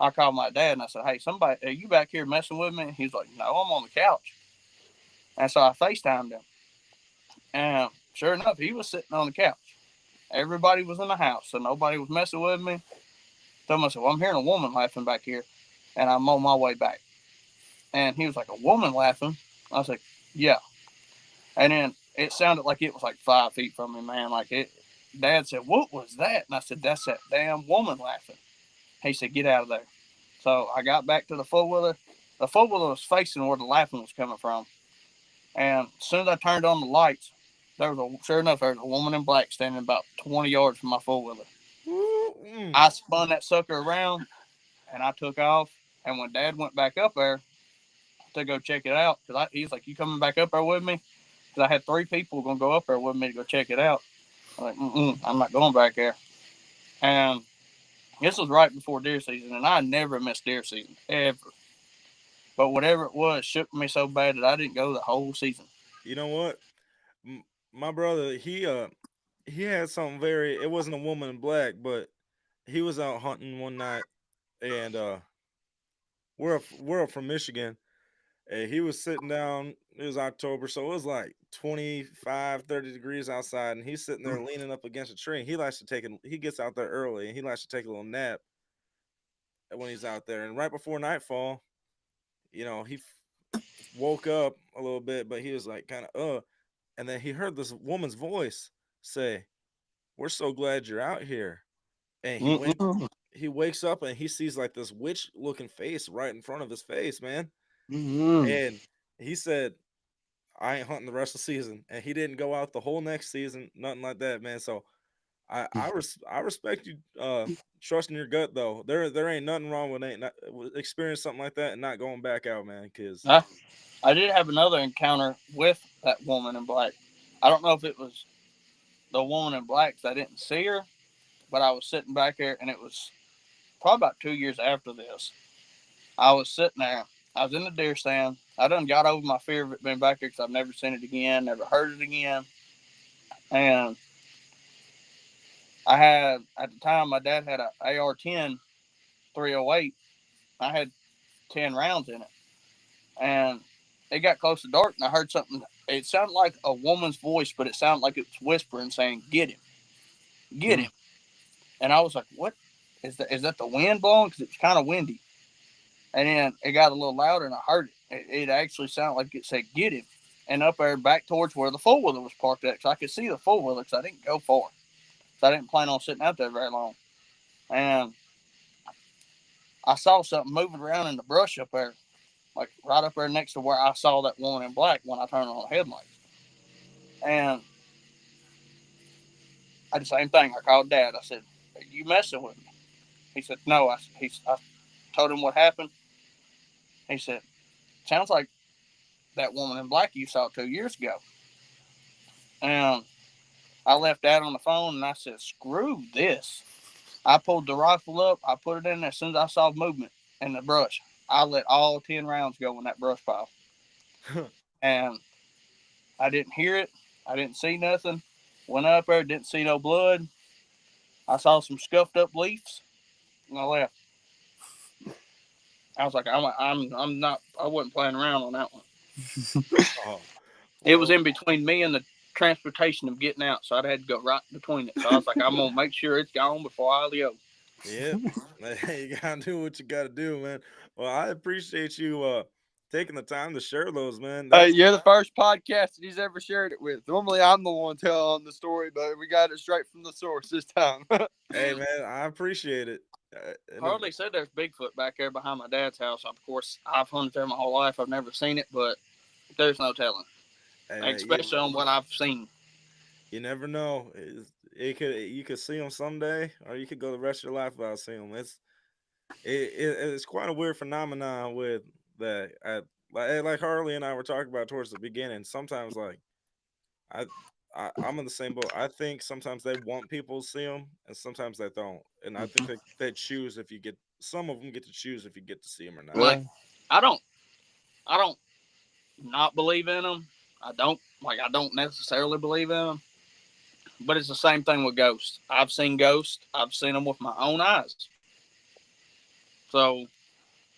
I called my dad and I said, "Hey, somebody, are you back here messing with me?" He's like, "No, I'm on the couch." And so I FaceTimed him, and sure enough, he was sitting on the couch. Everybody was in the house, so nobody was messing with me. So I said, "Well, I'm hearing a woman laughing back here, and I'm on my way back." And he was like, "A woman laughing?" I was like, "Yeah." And then it sounded like it was like 5 feet from me, man. Like it. Dad said, "What was that?" And I said, "That's that damn woman laughing." He said, "Get out of there." So I got back to the four wheeler. The four wheeler was facing where the laughing was coming from. And as soon as I turned on the lights, sure enough, there was a woman in black standing about 20 yards from my four wheeler. Mm. I spun that sucker around and I took off. And when Dad went back up there to go check it out, because he's like, "You coming back up there with me?" Because I had 3 people going to go up there with me to go check it out. I'm like, I'm not going back there. And this was right before deer season, and I never missed deer season ever. But whatever it was shook me so bad that I didn't go the whole season. You know what? My brother, he had something very. It wasn't a woman in black, but he was out hunting one night, and we're up from Michigan, and he was sitting down. It was October, so it was like 25, 30 degrees outside, and he's sitting there leaning up against a tree. He likes to take it. He gets out there early, and he likes to take a little nap when he's out there. And right before nightfall, he woke up a little bit, but he was like kind of and then he heard this woman's voice say, "We're so glad you're out here." And Mm-mm. he wakes up and he sees like this witch looking face right in front of his face, man. Mm-mm. And he said, "I ain't hunting the rest of the season." And he didn't go out the whole next season, nothing like that, man. So I respect you trusting your gut though. There ain't nothing wrong with ain't not, with experience something like that and not going back out, man. Cause I, I did have another encounter with that woman in black. I don't know if it was the woman in black 'cause I didn't see her, but I was sitting back there, and it was probably about 2 years after this. I was sitting there. I was in the deer stand. I done got over my fear of it being back there because I've never seen it again, never heard it again. And I had, at the time, my dad had a AR-10 308. I had 10 rounds in it. And it got close to dark, and I heard something. It sounded like a woman's voice, but it sounded like it was whispering, saying, "Get him, get him." And I was like, "What is that? Is that the wind blowing?" Because it was kind of windy. And then it got a little louder, and I heard it. It actually sounded like it said, "Get him." And up there, back towards where the four wheeler was parked at, because I could see the four wheeler, because I didn't go far. So I didn't plan on sitting out there very long. And I saw something moving around in the brush up there, like right up there next to where I saw that woman in black when I turned on the headlights. And I did the same thing. I called Dad. I said, "Are you messing with me?" He said, "No." I told him what happened. He said, "Sounds like that woman in black you saw 2 years ago." And I left Dad on the phone and I said, "Screw this." I pulled the rifle up. I put it in there as soon as I saw movement in the brush. I let all 10 rounds go in that brush pile. And I didn't hear it. I didn't see nothing. Went up there, didn't see no blood. I saw some scuffed up leaves and I left. I was like, I'm not, I wasn't playing around on that one. oh It was well, in between me and the transportation of getting out, so I'd had to go right between it. So I was like, I'm gonna make sure it's gone before I go. Yep. Hey, you gotta do what you gotta do, man. Well, I appreciate you taking the time to share those, man. That's You're the first podcast that he's ever shared it with. Normally, I'm the one telling the story, but we got it straight from the source this time. hey, man. I appreciate it. And if, Harley said there's Bigfoot back there behind my dad's house. Of course, I've hunted there my whole life. I've never seen it, but there's no telling, hey, man, especially on what I've seen. you never know. It could you could see them someday, or you could go the rest of your life without seeing them. It's quite a weird phenomenon with that. Like Harley and I were talking about towards the beginning. Sometimes I, I'm in the same boat. I think sometimes they want people to see them, and sometimes they don't. And I think they choose if you get some of them get to choose if you get to see them or not. Like Yeah. I don't, I don't not believe in them. I don't necessarily believe in them, but it's the same thing with ghosts. I've seen ghosts. I've seen them with my own eyes. So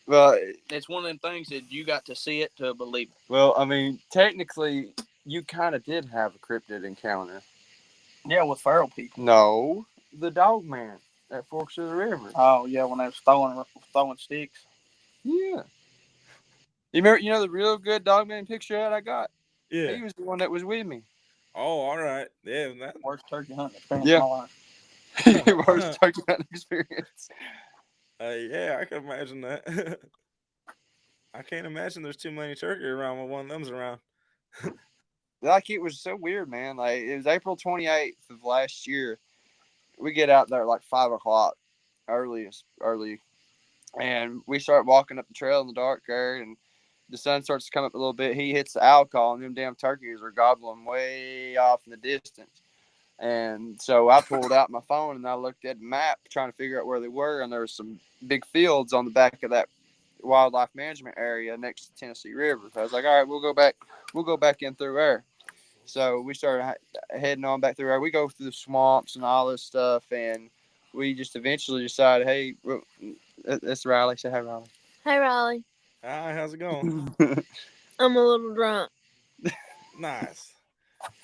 Well, it's one of them things that you got to see it to believe it. well, I mean, technically, you kind of did have a cryptid encounter. Yeah, with feral people. No, the dog man at Forks of the River. Oh yeah, when they was throwing sticks. Yeah. You remember, the real good dog man picture that I got? Yeah. He was the one that was with me. Oh, all right. Yeah. Worst turkey hunting experience Yeah. of my life. Worst That. turkey hunting experience. Yeah, I can imagine that. I can't imagine there's too many turkey around when one of them's around. Like, it was so weird, man. Like, it was April 28th of last year. We get out there at like 5 o'clock, early. And we start walking up the trail in the dark there, and the sun starts to come up a little bit. He hits the owl call, and them damn turkeys are gobbling way off in the distance. And so I pulled out my phone and I looked at the map trying to figure out where they were. And there was some big fields on the back of that wildlife management area next to the Tennessee River. So I was like, all right, we'll go back. We'll go back in through there. So we started heading on back through there. We go through the swamps and all this stuff, and we just eventually decided, hey, that's Riley. Say hi, Riley. Hey, Riley. Hi, how's it going? I'm a little drunk. Nice.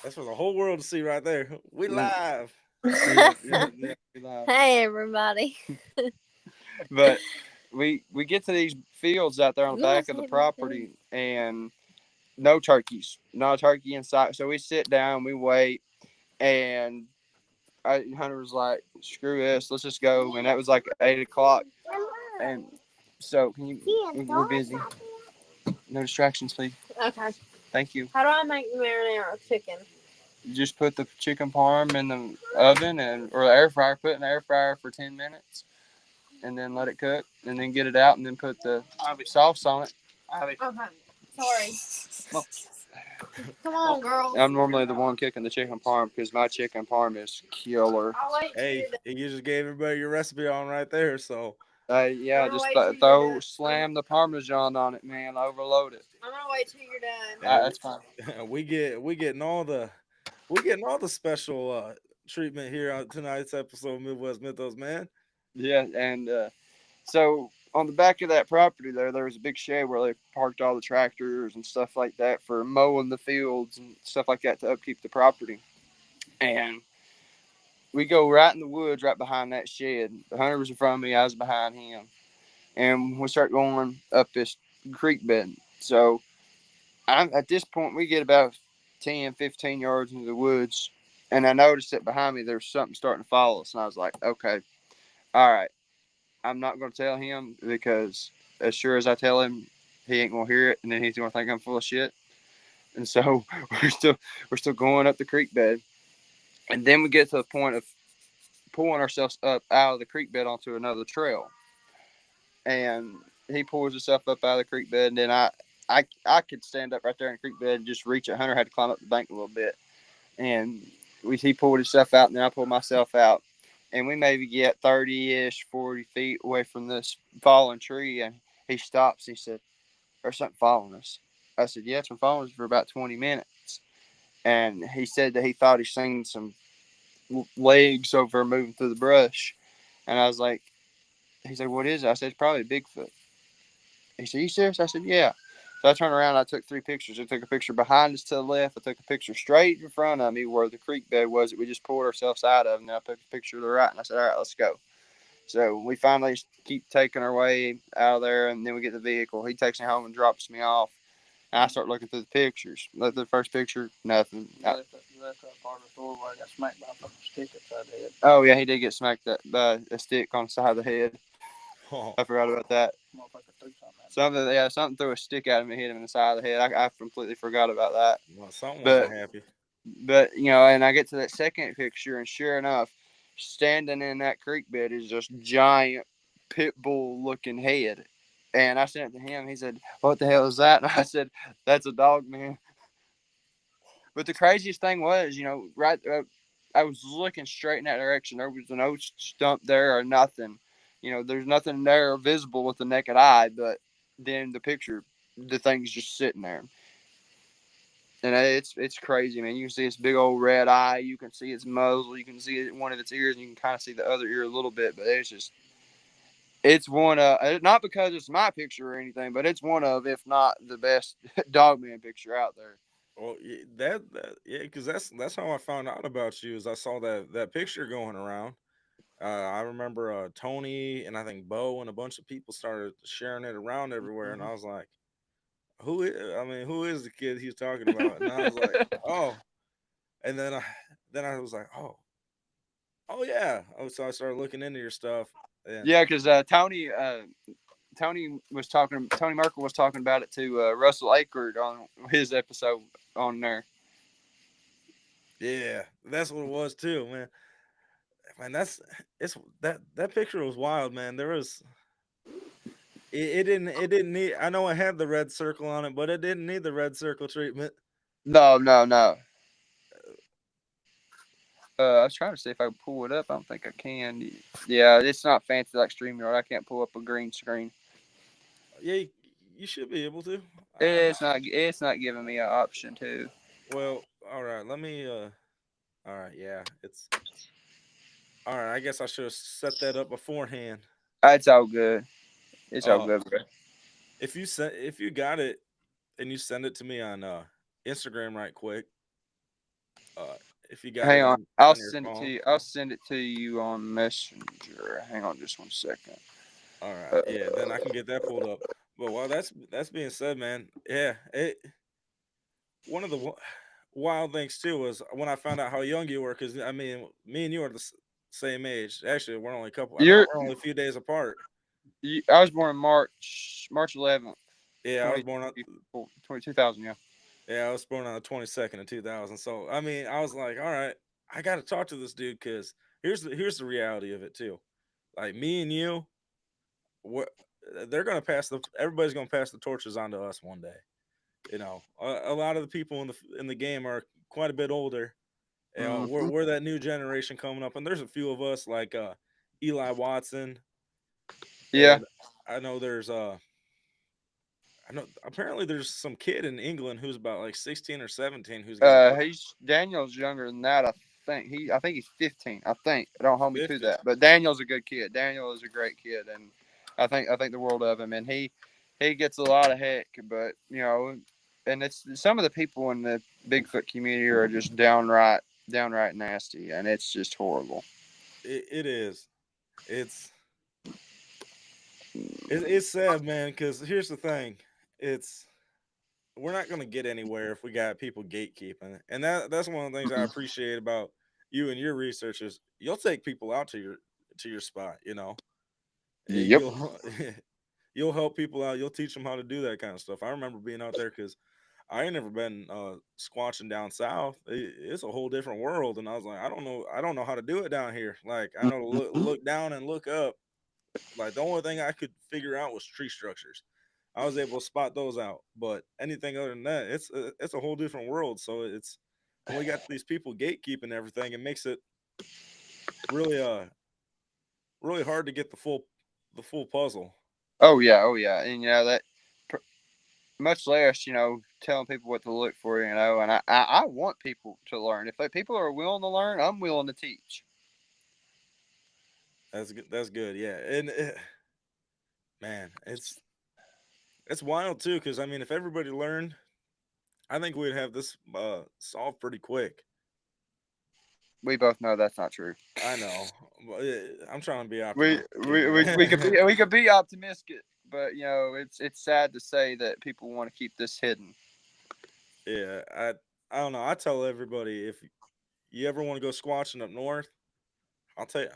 That's for the whole world to see right there. We live. Yeah, we lied. Hey, everybody. But we get to these fields out there on the You wanna back of the say property, and no turkeys, not a turkey in sight. So we sit down, we wait, and Hunter was like, "Screw this, let's just go." And that was like 8 o'clock, and so can you? We're busy. No distractions, please. Okay. Thank you. How do I make marinara chicken? You just put the chicken parm in the oven or the air fryer. Put it in the air fryer for 10 minutes, and then let it cook, and then get it out, and then put the sauce on it. Okay. Sorry. Come on, girls. I'm normally the one cooking the chicken parm because my chicken parm is killer. I'll wait till Hey, you're done. you just gave everybody your recipe on right there. So, Yeah, I'm gonna just wait till you're throw done. slam the parmesan on it, man. Overload it. I'm gonna wait till you're done. yeah, That's fine. we getting all the special treatment here on tonight's episode of Midwest Mythos, man. Yeah, and so on the back of that property there was a big shed where they parked all the tractors and stuff like that for mowing the fields and stuff like that to upkeep the property. And we go right in the woods right behind that shed. The hunter was in front of me, I was behind him. And we start going up this creek bed. So at this point, we get about 10, 15 yards into the woods. And I noticed that behind me, there's something starting to follow us. And I was like, okay, all right. I'm not going to tell him because as sure as I tell him, he ain't going to hear it. And then he's going to think I'm full of shit. And so we're still going up the creek bed. And then we get to the point of pulling ourselves up out of the creek bed onto another trail. And he pulls himself up out of the creek bed. And then I could stand up right there in the creek bed and just reach it. Hunter had to climb up the bank a little bit. And he pulled himself out, and then I pulled myself out. And we maybe get 30-ish, 40 feet away from this fallen tree. And he stops. He said, there's something following us. I said, yeah, it's been following us for about 20 minutes. And he said that he thought he seen some legs over moving through the brush. And I was like, he said, what is it? I said, it's probably Bigfoot. He said, you serious? I said, yeah. So I turned around. I took 3 pictures. I took a picture behind us to the left. I took a picture straight in front of me where the creek bed was that we just pulled ourselves out of. And then I took a picture to the right. And I said, "All right, let's go." So we finally keep taking our way out of there, and then we get the vehicle. He takes me home and drops me off. And I start looking through the pictures. Look at the first picture, nothing. You left that part of the store where I got smacked by a fucking stick upside the head. Oh yeah, he did get smacked by a stick on the side of the head. Oh, I forgot about that. Motherfucker threw something at me. Something threw a stick at him and hit him in the side of the head. I completely forgot about that. well, something wasn't But happy. and I get to that second picture, and sure enough, standing in that creek bed is this giant pit bull looking head. And I sent it to him. He said, "What the hell is that?" And I said, "That's a dog, man." But the craziest thing was, I was looking straight in that direction. There was no stump there or nothing. There's nothing there visible with the naked eye. But then the picture, the thing's just sitting there, and it's crazy, man. You can see its big old red eye. You can see its muzzle. You can see one of its ears, and you can kind of see the other ear a little bit. But it's one of not because it's my picture or anything, but it's one of, if not the best dogman picture out there. Well, yeah, because that's how I found out about you. Is I saw that picture going around. I remember Tony and I think Bo and a bunch of people started sharing it around everywhere, and I was like, I mean, who is the kid he's talking about? And I was like, oh, and then I was like, oh yeah. Oh, so I started looking into your stuff, and Yeah, because Tony Merkel was talking about it to Russell Akert on his episode on there. yeah, that's what it was too, man. Man, it's that picture was wild, man. It didn't need. I know it had the red circle on it, but it didn't need the red circle treatment. No, no, no. I was trying to see if I could pull it up. I don't think I can. Yeah, it's not fancy like StreamYard. I can't pull up a green screen. Yeah, you should be able to. It's not. It's not giving me an option to. Well, all right. Let me. All right. Yeah, it's all right. I guess I should have set that up beforehand. It's all good. It's all Uh, good, bro. if you got it and you send it to me on Instagram right quick. Uh, if you got Hang it on. I'll on your send it to phone. you. I'll send it to you on Messenger. Hang on just 1 second. All right. Uh, Yeah. Then I can get that pulled up. But while that's being said, man. Yeah. One of the wild things too was when I found out how young you were, because I mean, me and you are the same age. Actually, we're only a couple. I think you're. we're only a few days apart. I was born in March 11th, Yeah, I was 20, born on. 2000. Yeah. Yeah, I was born on the 22nd of 2000. So I mean, I was like, all right, I got to talk to this dude because here's the reality of it too. Like me and you, what they're gonna pass the everybody's gonna pass the torches on to us one day. A lot of the people in the game are quite a bit older. Mm-hmm. We're that new generation coming up, and there's a few of us like Eli Watson, Yeah. and I know there's I know apparently there's some kid in England who's about like 16 or 17 who's got a He's Daniel's younger than that. I think he's 15. I think. Don't hold me to 50. that. But Daniel's a good kid. Daniel is a great kid, and I think the world of him. And he gets a lot of heck, but and it's some of the people in the Bigfoot community are just downright nasty, and it's just horrible. It is. It's it's sad, man. Because here's the thing, it's we're not gonna get anywhere if we got people gatekeeping, and that's one of the things I appreciate about you and your research is you'll take people out to your spot. Yep. You'll you'll help people out. You'll teach them how to do that kind of stuff. I remember being out there because I ain't never been squatching down south. It's a whole different world, and I was like, I don't know how to do it down here. Like I know to look down and look up. Like the only thing I could figure out was tree structures. I was able to spot those out, but anything other than that, it's a whole different world. So it's when we got these people gatekeeping everything, it makes it really really hard to get the full puzzle. Oh yeah. Oh yeah. And that much less telling people what to look for. And I want people to learn. If people are willing to learn, I'm willing to teach. That's good. That's good. Yeah, and man, It's wild too, because I mean, if everybody learned, I think we'd have this solved pretty quick. We both know that's not true. I know, but I'm trying to be We optimistic here, we, we, we could man. be we could be optimistic, but it's sad to say that people want to keep this hidden. Yeah, I don't know. I tell everybody if you ever want to go squatching up north, I'll take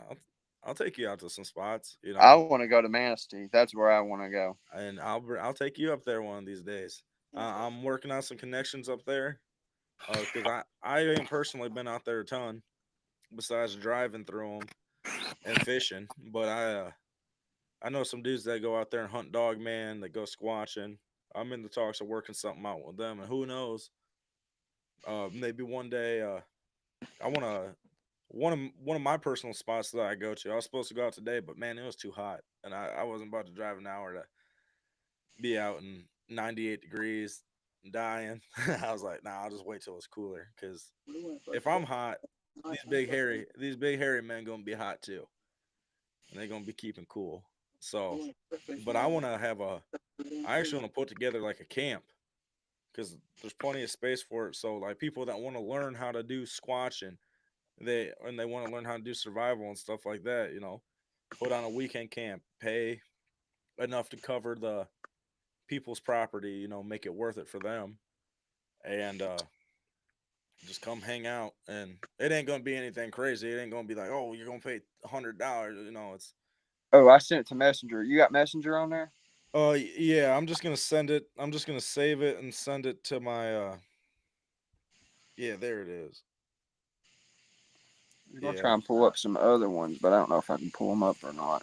I'll take you out to some spots, I want to go to Manistee. That's where I want to go. and I'll take you up there one of these days. I'm working on some connections up there, because I ain't personally been out there a ton besides driving through them and fishing, but I know some dudes that go out there and hunt dog man, that go squatching. I'm in the talks of working something out with them, and who knows, maybe one day, I want to one of my personal spots that I go to. I was supposed to go out today, but man, it was too hot, and I wasn't about to drive an hour to be out in 98 degrees dying. I was like, nah, I'll just wait till it's cooler, because if I'm hot, these big hairy men gonna be hot too, and they're gonna be keeping cool. So, but I want to have I actually want to put together like a camp, because there's plenty of space for it. So like people that want to learn how to do squatching, they want to learn how to do survival and stuff like that, put on a weekend camp, pay enough to cover the people's property, make it worth it for them, and just come hang out. And it ain't gonna be anything crazy. It ain't gonna be like, oh, you're gonna pay $100. It's Oh, I sent it to Messenger. You got Messenger on there? yeah. I'm just gonna send it. I'm just gonna save it and send it to my yeah. There it is. I'm gonna Yeah. try and pull up some other ones, but I don't know if I can pull them up or not.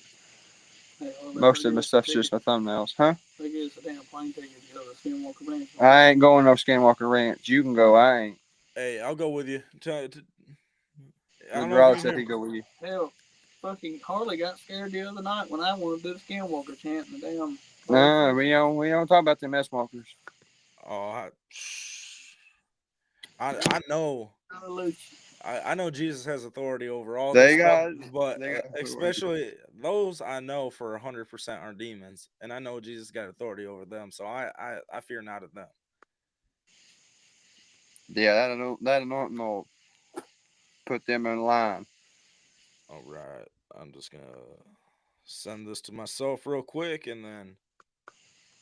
Hey, Most of the stuff's just my thumbnails, huh? they give us a damn plane ticket to go to Skinwalker Ranch. I ain't going no Skinwalker Ranch. You can go. I ain't. Hey, I'll go with you. I Big don't know if you Rod can said hear he'd me. go with you. Hell, fucking Harley got scared the other night when I wanted to do the Skinwalker chant in the damn. No, we don't talk about them S walkers. Oh, I know. Hallelujah. I know Jesus has authority over all this They stuff, got but they got authority. especially those I know for 100% are demons, and I know Jesus got authority over them, so I fear not of them. Yeah, that anointing will put them in line. All right, I'm just gonna send this to myself real quick, and then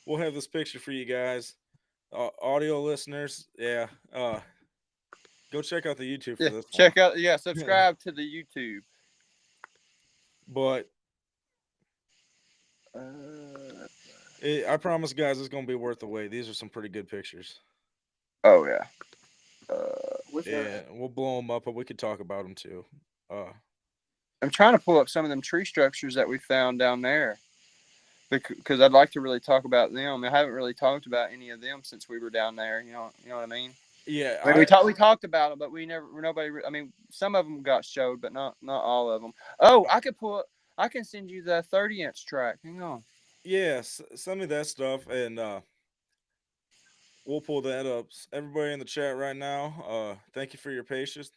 we'll have this picture for you guys, audio listeners. Yeah, go check out the YouTube for Yeah, this one. check out. Yeah, subscribe to the YouTube. But Uh, I promise, guys, it's gonna be worth the wait. These are some pretty good pictures. oh yeah. Uh, Yeah, we'll blow them up, but we could talk about them too. Uh, I'm trying to pull up some of them tree structures that we found down there because I'd like to really talk about them. I haven't really talked about any of them since we were down there. You know what I mean. yeah, I mean, we talked about them, but we never nobody. I mean, some of them got showed, but not all of them. Oh, I can send you the 30-inch track. Hang on. yeah, send me that stuff, and we'll pull that up. Everybody in the chat right now, thank you for your patience.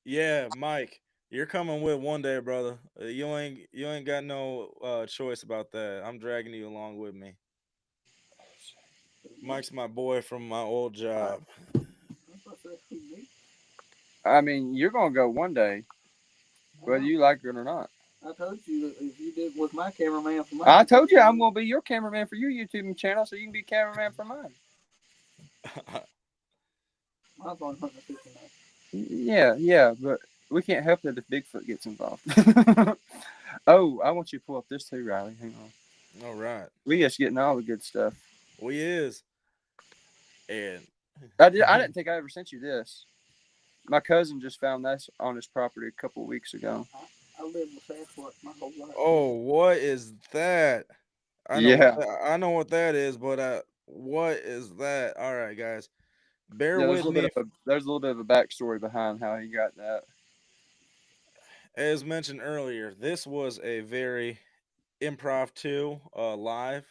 Yeah, Mike, you're coming with one day, brother. You ain't got no choice about that. I'm dragging you along with me. Mike's my boy from my old job. I mean, you're gonna go one day, whether you like it or not. I told you that if you did was my cameraman for my. I told you I'm gonna be your cameraman for your YouTube channel, so you can be cameraman for mine. My phone hunting a 59. Yeah, but we can't help it if Bigfoot gets involved. Oh, I want you to pull up this too, Riley. Hang on. All right, We just getting all the good stuff. we is, and I didn't think I ever sent you this. My cousin just found this on his property a couple of weeks ago. I lived with Sasquatch my whole life. oh, what is that? Yeah. I know what that is, but what is that? All right, guys, bear Yeah, with me. there's a little bit of a backstory behind how he got that. As mentioned earlier, this was a very impromptu live.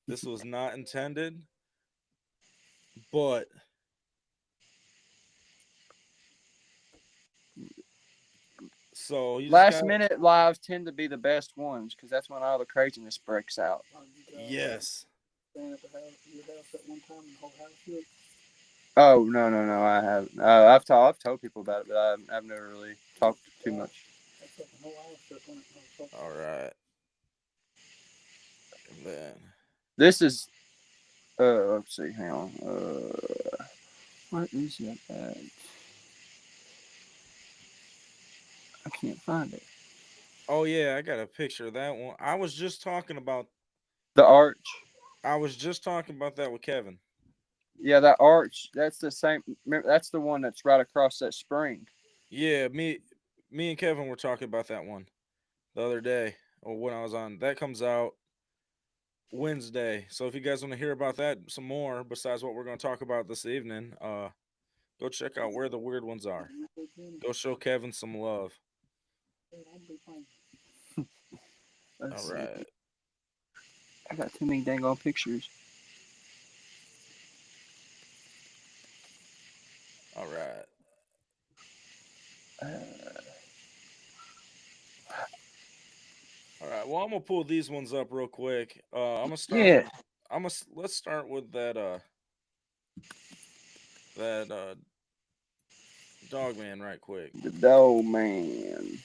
This was not intended, but so you just Last got minute lives tend to be the best ones because that's when all the craziness breaks out. yes. Staying at the house, your house at one time, and the whole house shook. Oh no, I haven't. I've told people about it, but I've never really talked too much. That's like the whole house shook when it was All right. And then This is let's see, hang on. What is that at? I can't find it. oh yeah, I got a picture of that one. The arch. I was just talking about that with Kevin. Yeah, that arch. That's the same. Remember, that's the one that's right across that spring. Yeah, me and Kevin were talking about that one the other day or when I was on. That comes out Wednesday. So if you guys want to hear about that some more besides what we're going to talk about this evening, go check out where the weird ones are. Go show Kevin some love. I'd be fine. All Let's see. right. I got too many dang old pictures. All right. Uh, All right. Well, I'm going to pull these ones up real quick. I'm going to start yeah, with let's start with that dog man right quick. the dough man.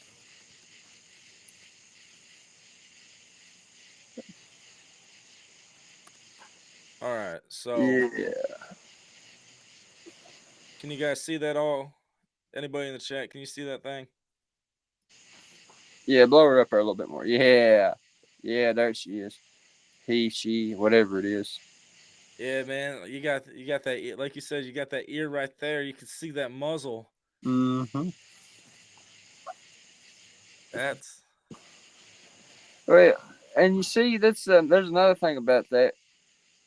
All right. So, Yeah, can you guys see that all? Anybody in the chat, can you see that thing? yeah. Blow her up there a little bit more. Yeah, yeah. There she is. He, she, whatever it is. Yeah, man. You got that like you said, you got that ear right there. You can see that muzzle. Mm-hmm. That's Well, and you see, that's there's another thing about that.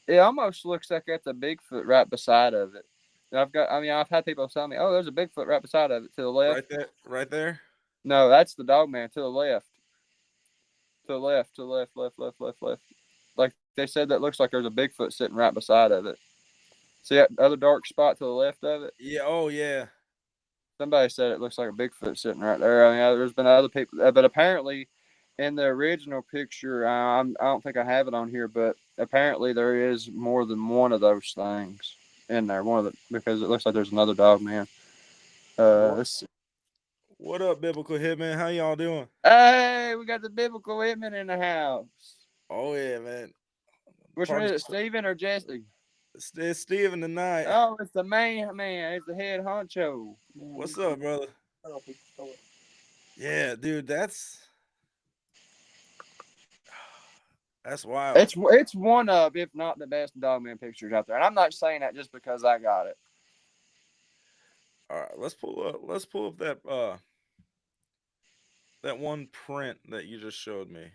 It almost looks like that's a Bigfoot right beside of it. I've had people tell me, "Oh, there's a Bigfoot right beside of it to the left." right there, right there. No, that's the dog man to the left, to the left, to the left, left, left, left, left. Like they said, that looks like there's a Bigfoot sitting right beside of it. See that other dark spot to the left of it? Yeah. Oh yeah. Somebody said it looks like a Bigfoot sitting right there. I mean, there's been other people, but apparently, in the original picture, I don't think I have it on here, but apparently there is more than one of those things in there. One of the because it looks like there's another dog man. What Let's see. What up, biblical hitman? How y'all doing? Hey, we got the biblical Whitman in the house. Oh yeah, man. Which one Party. is it, Steven or Jesse? It's Steven tonight. Oh, it's the main man. It's the head honcho. Man, What's up, brother? tell people story. Yeah, dude. That's wild. It's one of, if not the best dogman pictures out there. And I'm not saying that just because I got it. All right, let's pull up that one print that you just showed me.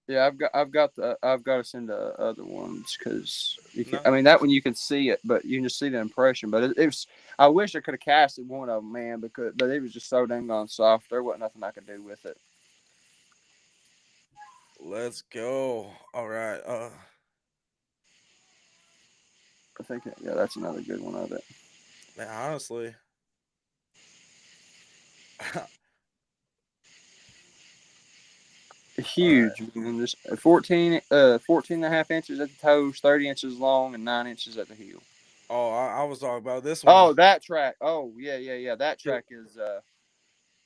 Yeah, I've got to send the other ones because you can. No, I mean, that one you can see it, but you can just see the impression. But it was. I wish I could have casted one of them, man, but it was just so dang on soft. There wasn't nothing I could do with it. let's go. All right. I think yeah, that's another good one of it. Man, honestly, all right. Huge, man. Just 14 and a half inches at the toes, 30 inches long, and 9 inches at the heel. Oh, I was talking about this one. Oh, that track. Oh, yeah, yeah, yeah. That Dude, track is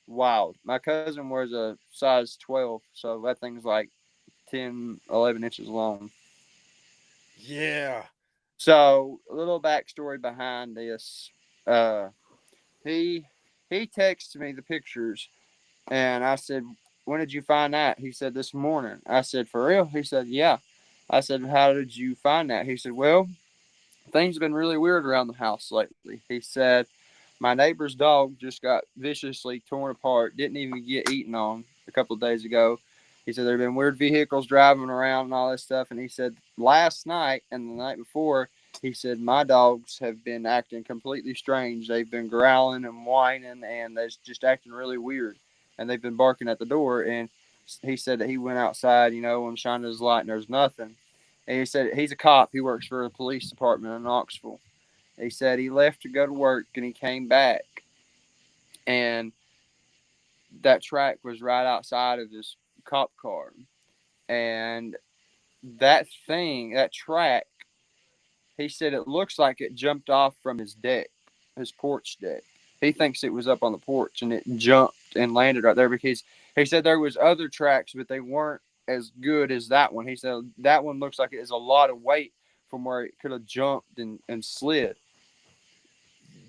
wild. My cousin wears a size 12, so that thing's like 10, 11 inches long. yeah. So, a little backstory behind this. Uh, he he texted me the pictures, and I said, "When did you find that?" He said, "This morning." I said, "For real?" He said, "Yeah." I said, "How did you find that?" He said, "Well, things have been really weird around the house lately." He said, "My neighbor's dog just got viciously torn apart, didn't even get eaten on a couple of days ago." He said there have been weird vehicles driving around and all this stuff. And he said last night and the night before, he said my dogs have been acting completely strange. They've been growling and whining and they're just acting really weird. And they've been barking at the door. And he said that he went outside, and shined his light and there's nothing. And he said he's a cop. He works for the police department in Knoxville. He said he left to go to work and he came back, and that track was right outside of his cop car. And that track, he said it looks like it jumped off from his deck, his porch deck. He thinks it was up on the porch and it jumped and landed right there because he said there was other tracks, but they weren't as good as that one. He said that one looks like it is a lot of weight from where it could have jumped and slid.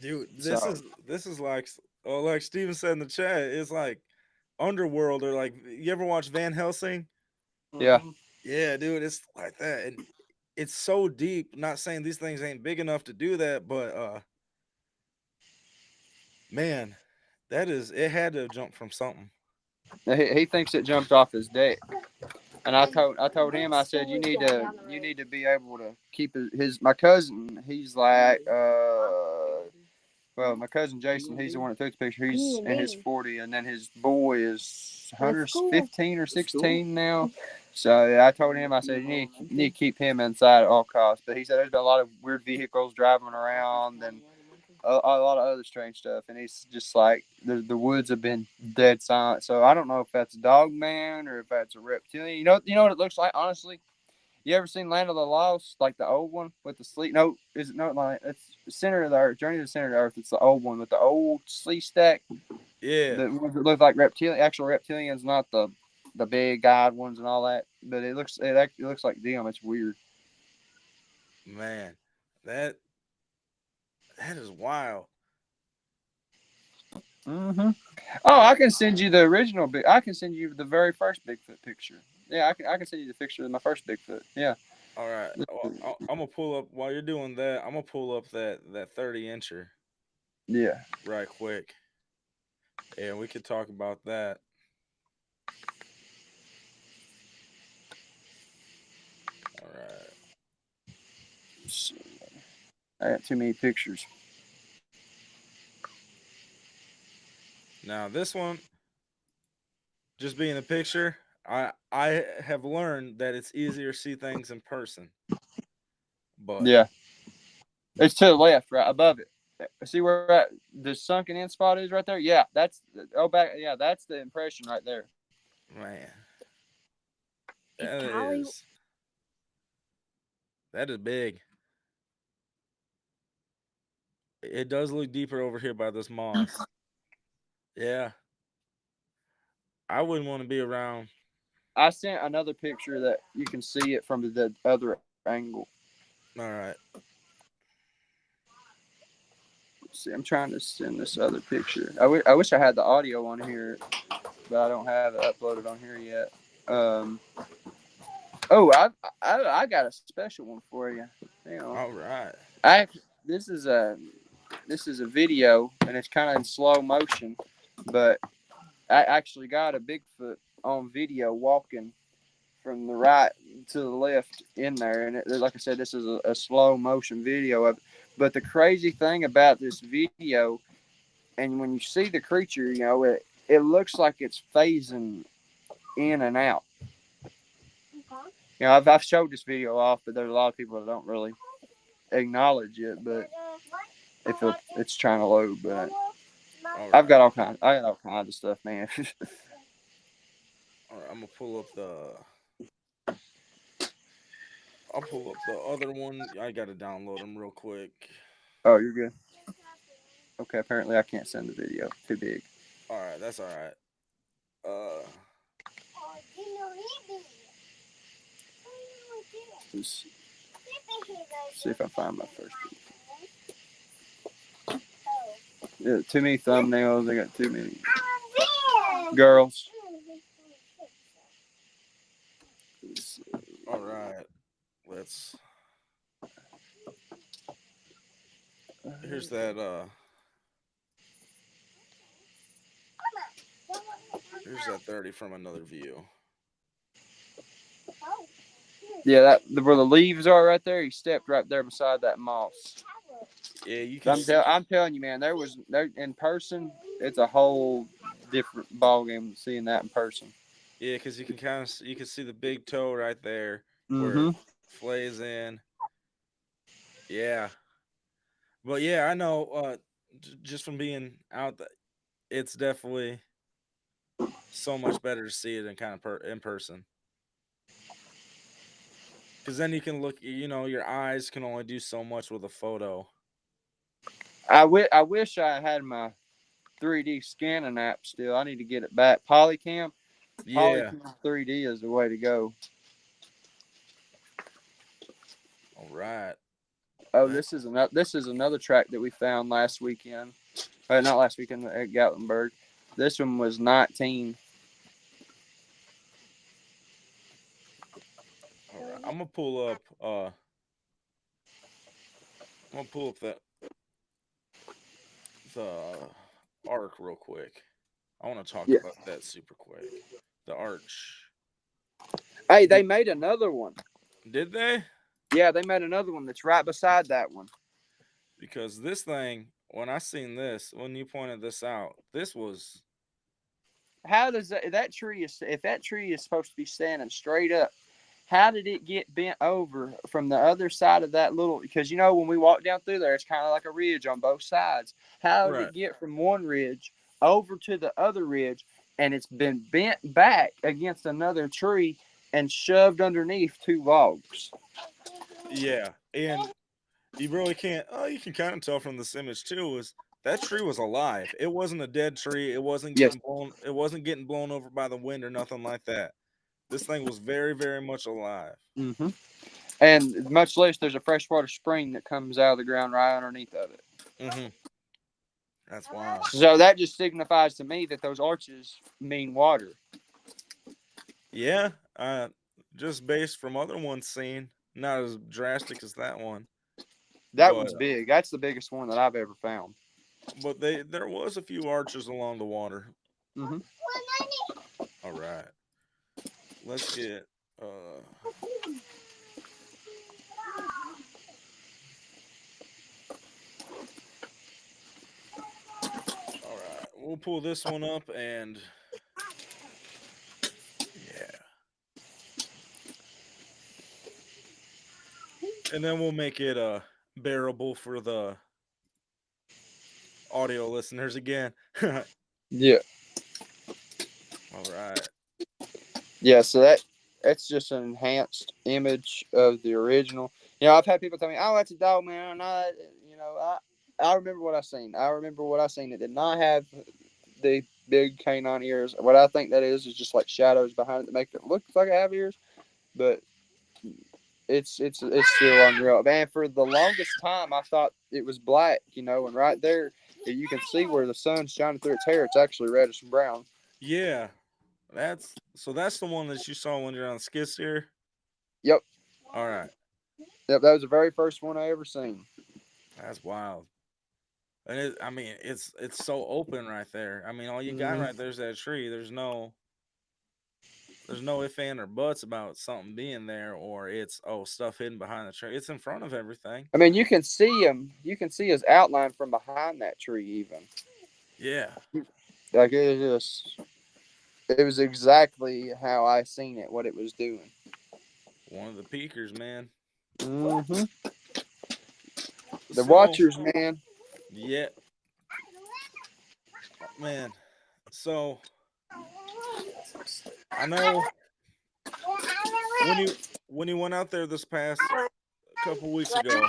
Dude, So this is like, oh, like Steven said in the chat, it's like Underworld, or like, you ever watch Van Helsing? yeah, Mhm. Yeah, dude, it's like that, and it's so deep. Not saying these things ain't big enough to do that, but man, that is, it had to have jumped from something. he thinks it jumped off his deck. And I told him, I This said, school you is need going to down the you road. need to be able to keep his my cousin. He's like well, my cousin Jason, he's the one that took the picture. Me He's and in his me. 40, and then his boy is The school. 115 or 16 now. So I told him, I said, you need to keep him inside at all costs. But he said there's been a lot of weird vehicles driving around and a lot of other strange stuff. And he's just like, the woods have been dead silent. So I don't know if that's a dog man or if that's a reptilian. You know what it looks like, honestly? You ever seen Land of the Lost, like the old one with the sleep? No, is it not like it's Center of the Earth? Journey to the Center of the Earth. It's the old one with the old sleep stack. Yeah, The ones that look like reptilian, actual reptilians, not the big god ones and all that. But it looks like them. It's weird. man, that that is wild. Mm-hmm. Oh, Uh, I can send you the original. I can send you the very first Bigfoot picture. Yeah, I can send you the picture of my first Bigfoot. Yeah. all right, well, I'm gonna pull up while you're doing that. I'm gonna pull up that 30 incher Yeah. right quick, and we could talk about that. All right. So, I got too many pictures. Now this one, just being a picture, I have learned that it's easier to see things in person. But Yeah. It's to the left, right above it. See where the sunken in spot is right there? Yeah, that's oh back. Yeah, that's the impression right there. man, It that probably. is that is big. It does look deeper over here by this moss. Yeah, I wouldn't want to be around. I sent another picture that you can see it from the other angle. All right. See, I'm trying to send this other picture. I wish I had the audio on here, but I don't have it uploaded on here yet. Um, oh, I got a special one for you. Hang on. All right. I this is a this is a video and it's kind of in slow motion, but I actually got a Bigfoot on video walking from the right to the left in there, and like I said, this is a slow motion video of it. But the crazy thing about this video, and when you see the creature, it looks like it's phasing in and out. I've showed this video off, but there's a lot of people that don't really acknowledge it. But if it's trying to load, but All I've right. got all kinds. I got all kinds of stuff, man. All right. I'm gonna pull up the. I'll pull up the other one. I gotta download them real quick. Oh, you're good. Okay, apparently I can't send the video. Too big. All right. That's all right. Uh. Let's see if I find my first. Yeah, too many thumbnails. I got too many girls. All right. Let's. Here's that. Here's that 30 from another view. Yeah, where the leaves are right there. He stepped right there beside that moss. Yeah, you can I'm, see. I'm telling you, man. There in person. It's a whole different ball game seeing that in person. Yeah, because you can kind of you can see the big toe right there where Mm-hmm. it flays in. Yeah, but yeah, I know. Just from being out, it's definitely so much better to see it in kind of in person. Because then you can look. Your eyes can only do so much with a photo. I wish I had my 3D scanning app still. I need to get it back. Polycam. Yeah. Polycam 3D is the way to go. All right. Oh, Man. this is another track that we found last weekend. Not last weekend at Gatlinburg. This one was 19. All right. I'm gonna pull up. I'm gonna pull up the arc real quick. I want to talk Yeah. about that super quick. The arch. Hey, they made another one. Did they? Yeah, they made another one that's right beside that one. Because this thing, when I seen this, when you pointed this out, this was How does that tree is if that tree is supposed to be standing straight up? How did it get bent over from the other side of that little? Because when we walk down through there, it's kind of like a ridge on both sides. How did right. it get from one ridge over to the other ridge, and it's been bent back against another tree and shoved underneath two logs? Yeah, and you really can't. Oh, you can kind of tell from this image too. Is that tree was alive? It wasn't a dead tree. It wasn't Yes. getting blown. It wasn't getting blown over by the wind or nothing like that. This thing was very, very much alive. Mm-hmm. And much less, there's a freshwater spring that comes out of the ground right underneath of it. Mm-hmm. That's wild. So that just signifies to me that those arches mean water. Yeah, just based from other ones seen, not as drastic as that one, That but one's big. That's the biggest one that I've ever found. there was a few arches along the water. Mm-hmm. All right, let's get uh all right, we'll pull this one up and yeah, and then we'll make it bearable for the audio listeners again. All Yeah. right. Yeah. So that's just an enhanced image of the original. I've had people tell me, "Oh, that's a dog, man." And I remember what I seen. I remember what I seen. It did not have the big canine ears. What I think that is just like shadows behind it that make it look like it have ears, but it's still unreal. Man, for the longest time, I thought it was black. And right there, you can see where the sun's shining through its hair. It's actually reddish and brown. Yeah, that's the one that you saw when you're on skid steer. Yep. All right, Yep. That was the very first one I ever seen. that's wild. And I mean, it's so open right there. I mean, all you got Mm-hmm. right there's that tree. There's no if and or buts about something being there or it's stuff hidden behind the tree. It's in front of everything. I mean, you can see him. You can see his outline from behind that tree. Even Yeah, like it was exactly how I seen it. What it was doing. one of the peakers, man. Mm-hmm. The So Watchers, man. yeah, man. So I know when you went out there this past couple weeks ago.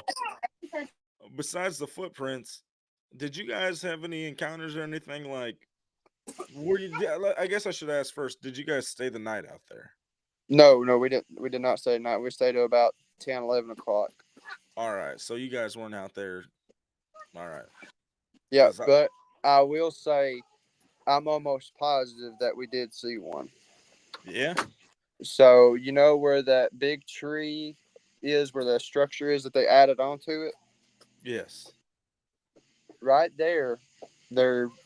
Besides the footprints, did you guys have any encounters or anything like? Were you? I guess I should ask first. Did you guys stay the night out there? No, no, we didn't. We did not stay at night. We stayed till about 10, 11 o'clock. All right, so you guys weren't out there. All right, Yeah, because but I will say I'm almost positive that we did see one. yeah, So where that big tree is, where the structure is that they added onto it, yes, right there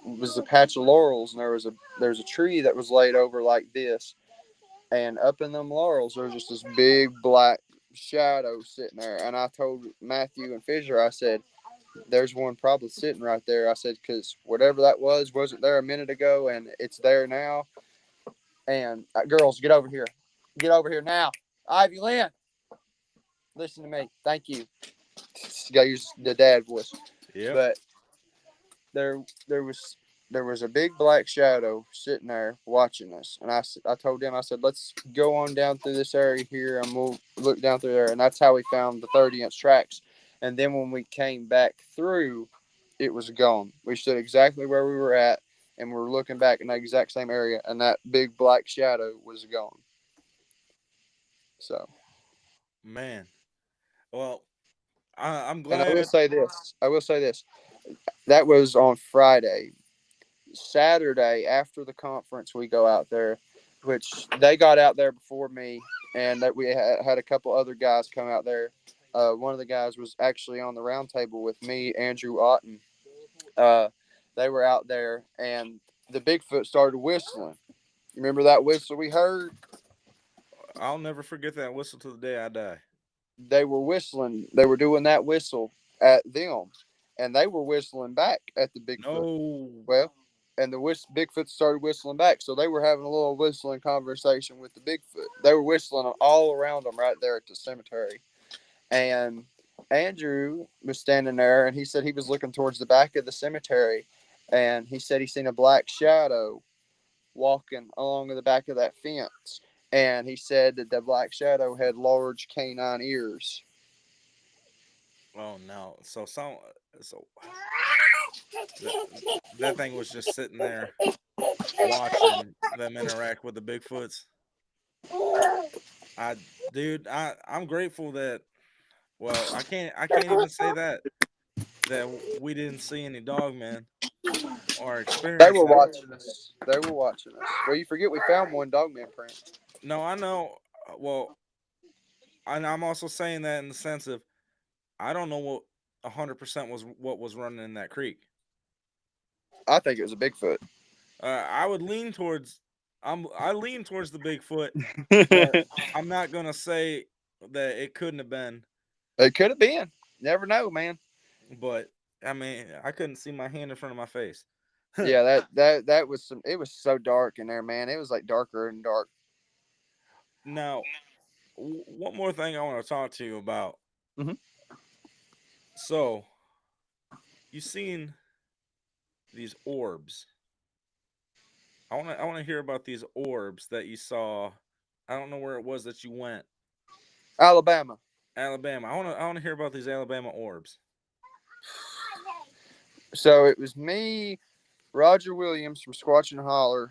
was a patch of laurels, and there's a tree that was laid over like this, and up in them laurels there's just this big black shadow sitting there. And I told Matthew and Fisher, I said, "There's one probably sitting right there." I said, "Because whatever that wasn't there a minute ago, and it's there now." And girls, get over here now. Ivy Lynn, listen to me. Thank you. You got to use the dad voice, yep, but there was there was a big black shadow sitting there watching us. And I told him, I said, let's go on down through this area here and we'll look down through there. And that's how we found the 30-inch tracks. And then when we came back through, it was gone. We stood exactly where we were at and we were looking back in that exact same area. And that big black shadow was gone. So, Man. Well, I'm and I will glad. say this. I will say this. That was on Friday. Saturday after the conference, we go out there, which they got out there before me, and that we had a couple other guys come out there. One of the guys was actually on the round table with me, Andrew Otten. Uh, they were out there, and the Bigfoot started whistling. You remember that whistle we heard? I'll never forget that whistle to the day I die. They were whistling. They were doing that whistle at them, and they were whistling back at the Bigfoot. No. Well, and the Bigfoot started whistling back, so they were having a little whistling conversation with the Bigfoot. They were whistling all around them right there at the cemetery, and Andrew was standing there, and he said he was looking towards the back of the cemetery, and he said he seen a black shadow walking along the back of that fence, and he said that the black shadow had large canine ears. Oh no. So that that thing was just sitting there watching them interact with the Bigfoots. I dude, I'm grateful that well, I can't even say that we didn't see any dog men or They experience were that. watching us. They were watching us. Well, you forget we found one dogman print. No, I know. Well, and I'm also saying that in the sense of I don't know what 100% was what was running in that creek. I think it was a Bigfoot. I would lean towards I lean towards the Bigfoot, but I'm not gonna say that it couldn't have been. It could have been. Never know, man. But I mean, I couldn't see my hand in front of my face. Yeah, that was some. It was so dark in there, man. It was like darker and dark. Now, one more thing I want to talk to you about. Hmm. So, you seen these orbs? I want to hear about these orbs that you saw. I don't know where it was that you went. Alabama. Alabama. I want to hear about these Alabama orbs. So it was me, Roger Williams from Squatch and Holler,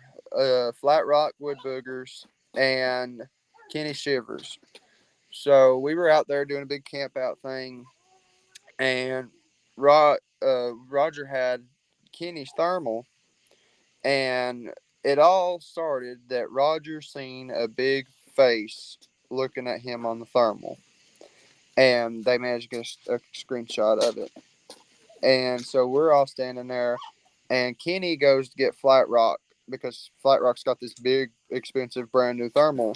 Flat Rock Wood Boogers, and Kenny Shivers. So we were out there doing a big camp out thing, and Roger had Kenny's thermal, and it all started that Roger seen a big face looking at him on the thermal, and they managed to get a screenshot of it. And so we're all standing there, and Kenny goes to get Flat Rock because Flat Rock's got this big, expensive, brand new thermal,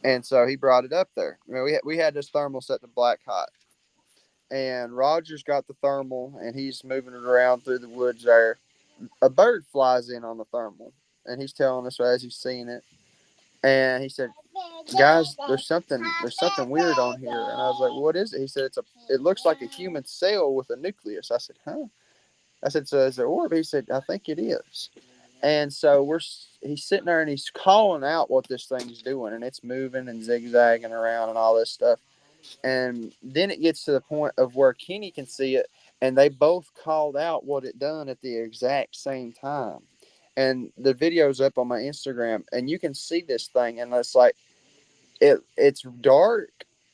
and so he brought it up there. I mean, we had this thermal set to black hot, and Roger's got the thermal, and he's moving it around through the woods there. A bird flies in on the thermal, and he's telling us as he's seeing it, and he said, "Guys, there's something weird on here." And I was like, "What is it?" He said, it looks like a human cell with a nucleus." I said, "Huh?" I said, "So is it orb?" He said, "I think it is." And so he's sitting there and he's calling out what this thing's doing, and it's moving and zigzagging around and all this stuff. And then it gets to the point of where Kenny can see it, and they both called out what it done at the exact same time. And the video's up on my Instagram, and you can see this thing, and it's like it's dark,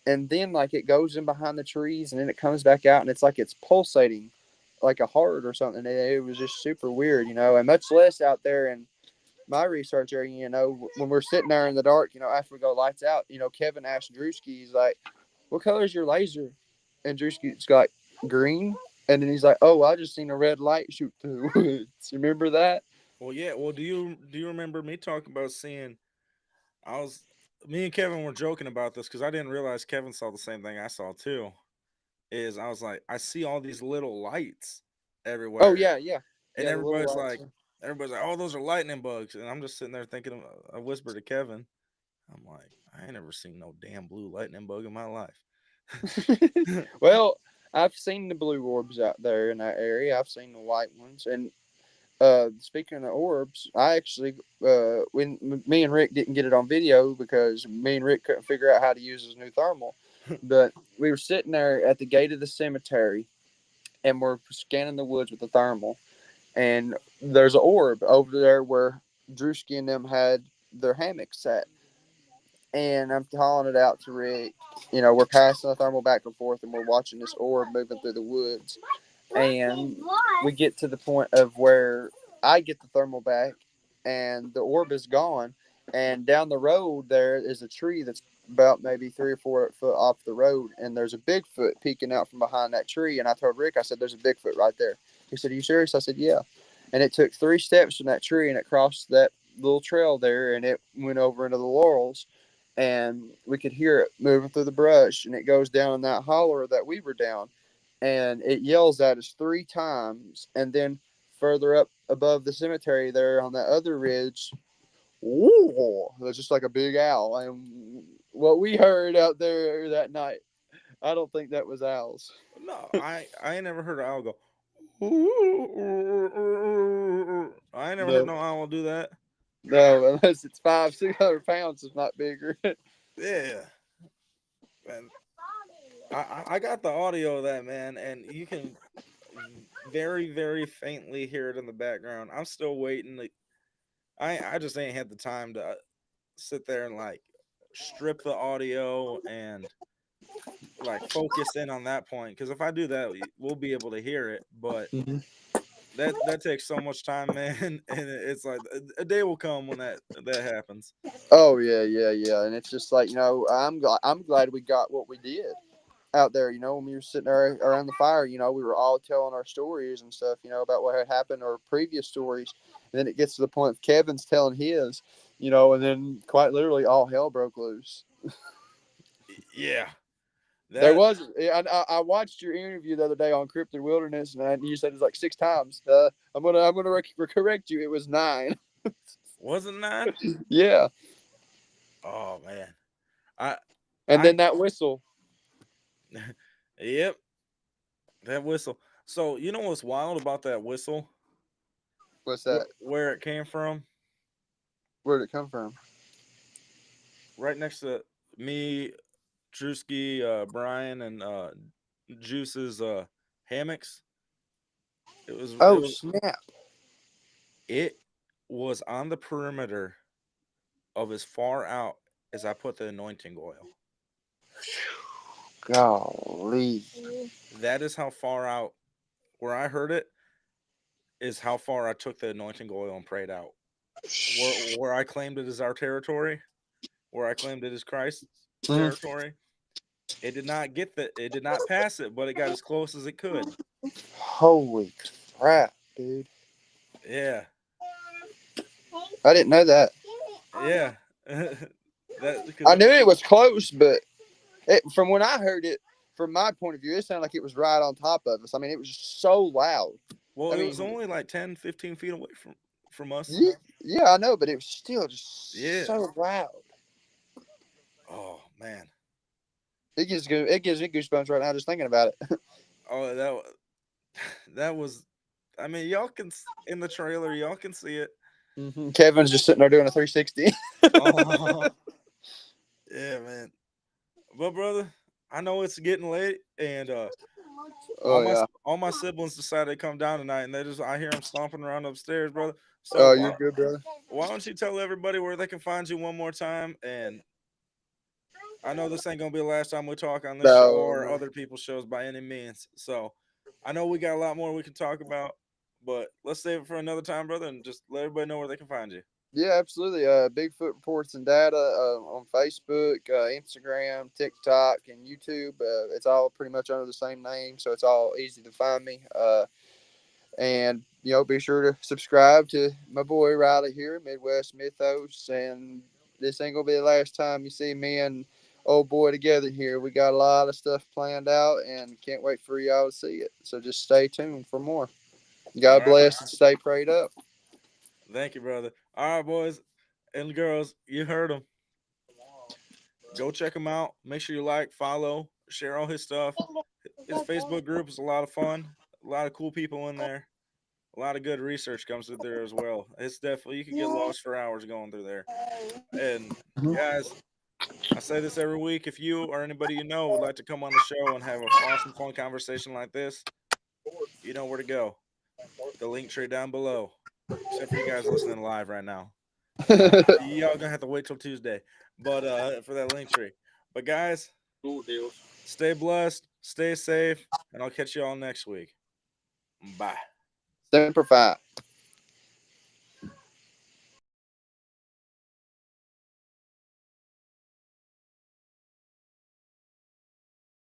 and then like it goes in behind the trees, and then it comes back out, and it's like it's pulsating like a heart or something. It was just super weird, and much less out there in my research area. When we're sitting there in the dark, after we go lights out, Kevin asked Drewski, he's like, "What color is your laser?" And Drewski's like, "Green." And then he's like, "Oh, I just seen a red light shoot through the woods." You remember that? Well, yeah. Well, do you remember me talking about seeing? I was Me and Kevin were joking about this because I didn't realize Kevin saw the same thing I saw too. Is I was like, I see all these little lights Oh everywhere, yeah, yeah, and yeah. The little lights. everybody's like, oh, those are lightning bugs, and I'm just sitting there thinking. I whispered to Kevin, I'm like, I ain't never seen no damn blue lightning bug in my life. Well, I've seen the blue orbs out there in that area. I've seen the white ones, and Speaking of orbs, I actually me and Rick didn't get it on video because me and Rick couldn't figure out how to use his new thermal. But we were sitting there at the gate of the cemetery, and we're scanning the woods with the thermal, and there's an orb over there where Drewski and them had their hammocks set. And I'm calling it out to Rick. You know, we're passing the thermal back and forth, and we're watching this orb moving through the woods. And we get to the point of where I get the thermal back, and the orb is gone. And down the road, there is a tree that's about maybe 3 or 4 foot off the road, and there's a Bigfoot peeking out from behind that tree. And I told Rick, I said, "There's a Bigfoot right there." He said, "Are you serious?" I said, "Yeah." And it took 3 steps from that tree, and it crossed that little trail there, and it went over into the laurels, and we could hear it moving through the brush, and it goes down in that holler that we were down, and it yells at us 3 times, and then further up above the cemetery there on that other ridge, ooh, there's just like a big owl. And what we heard out there that night, I don't think that was owls. No, I ain't never heard an owl go. I ain't never heard No, no owl do that. no, unless it's 500-600 pounds, if not bigger. Yeah, man. I got the audio of that, man, and you can very very faintly hear it in the background. I'm still waiting. I just ain't had the time to sit there and like strip the audio and like focus in on that point, because if I do that, we'll be able to hear it. But Mhm. that takes so much time, man, and it's like a day will come when that happens. Oh yeah, yeah, yeah, and it's just like, I'm glad we got what we did out there. When we were sitting there around the fire, we were all telling our stories and stuff, about what had happened or previous stories. And then it gets to the point of Kevin's telling his, and then quite literally all hell broke loose. Yeah, There that was, I watched your interview the other day on Cryptid Wilderness, and you said it's like 6 times. I'm gonna correct you. It was 9. wasn't nine. Yeah, Oh man, I and I then that whistle. yep, that whistle. So you know what's wild about that whistle? What's that? Where it came from? Where did it come from? Right next to me, Drewski, Brian, and Juice's hammocks. It was it Oh was snap! it was on the perimeter of as far out as I put the anointing oil. Golly. That is how far out. Where I heard it is how far I took the anointing oil and prayed out. Where I claimed it as our territory, where I claimed it as Christ's Mhm. territory, it did not pass it, but it got as close as it could. Holy crap, dude! Yeah, I didn't know that. yeah. That because I knew it was close, but from when I heard it, from my point of view, it sounded like it was right on top of us. I mean, it was just so loud. well, I it was mean, only like 10, 15 feet away from us. yeah, yeah, I know, but it was still just Yeah. so loud. Oh man. It gives me goosebumps right now just thinking about it. Oh, that was. I mean, y'all can in the trailer, y'all can see it. Kevin's just sitting there doing a 360. Oh, yeah, man. But brother, I know it's getting late, and Oh yeah. all my siblings decided to come down tonight, and I hear them stomping around upstairs, brother. So Oh, you're good, brother. why don't you tell everybody where they can find you one more time? And I know this ain't gonna be the last time we talk on this show No, or no. other people's shows by any means. So I know we got a lot more we can talk about, but let's save it for another time, brother, and just let everybody know where they can find you. Yeah, absolutely. Bigfoot reports and data on Facebook, Instagram, TikTok, and YouTube. It's all pretty much under the same name, so it's all easy to find me. And be sure to subscribe to my boy Riley here, Midwest Mythos. And this ain't gonna be the last time you see me and old boy together here. We got a lot of stuff planned out, and can't wait for y'all to see it. So just stay tuned for more. All God right. bless and stay prayed up. Thank you, brother. All right, boys and girls, you heard him. Go check him out. Make sure you like, follow, share all his stuff. His Facebook group is a lot of fun. A lot of cool people in there. A lot of good research comes through there as well. It's definitely, you could get lost for hours going through there. And guys, I say this every week. If you or anybody you know would like to come on the show and have an awesome, fun conversation like this, you know where to go. The link tree down below. Except for you guys listening live right now. Y'all gonna have to wait till Tuesday. But for that link tree. But guys, Cool deals. stay blessed, stay safe, and I'll catch you all next week. Bye. Semper Fi.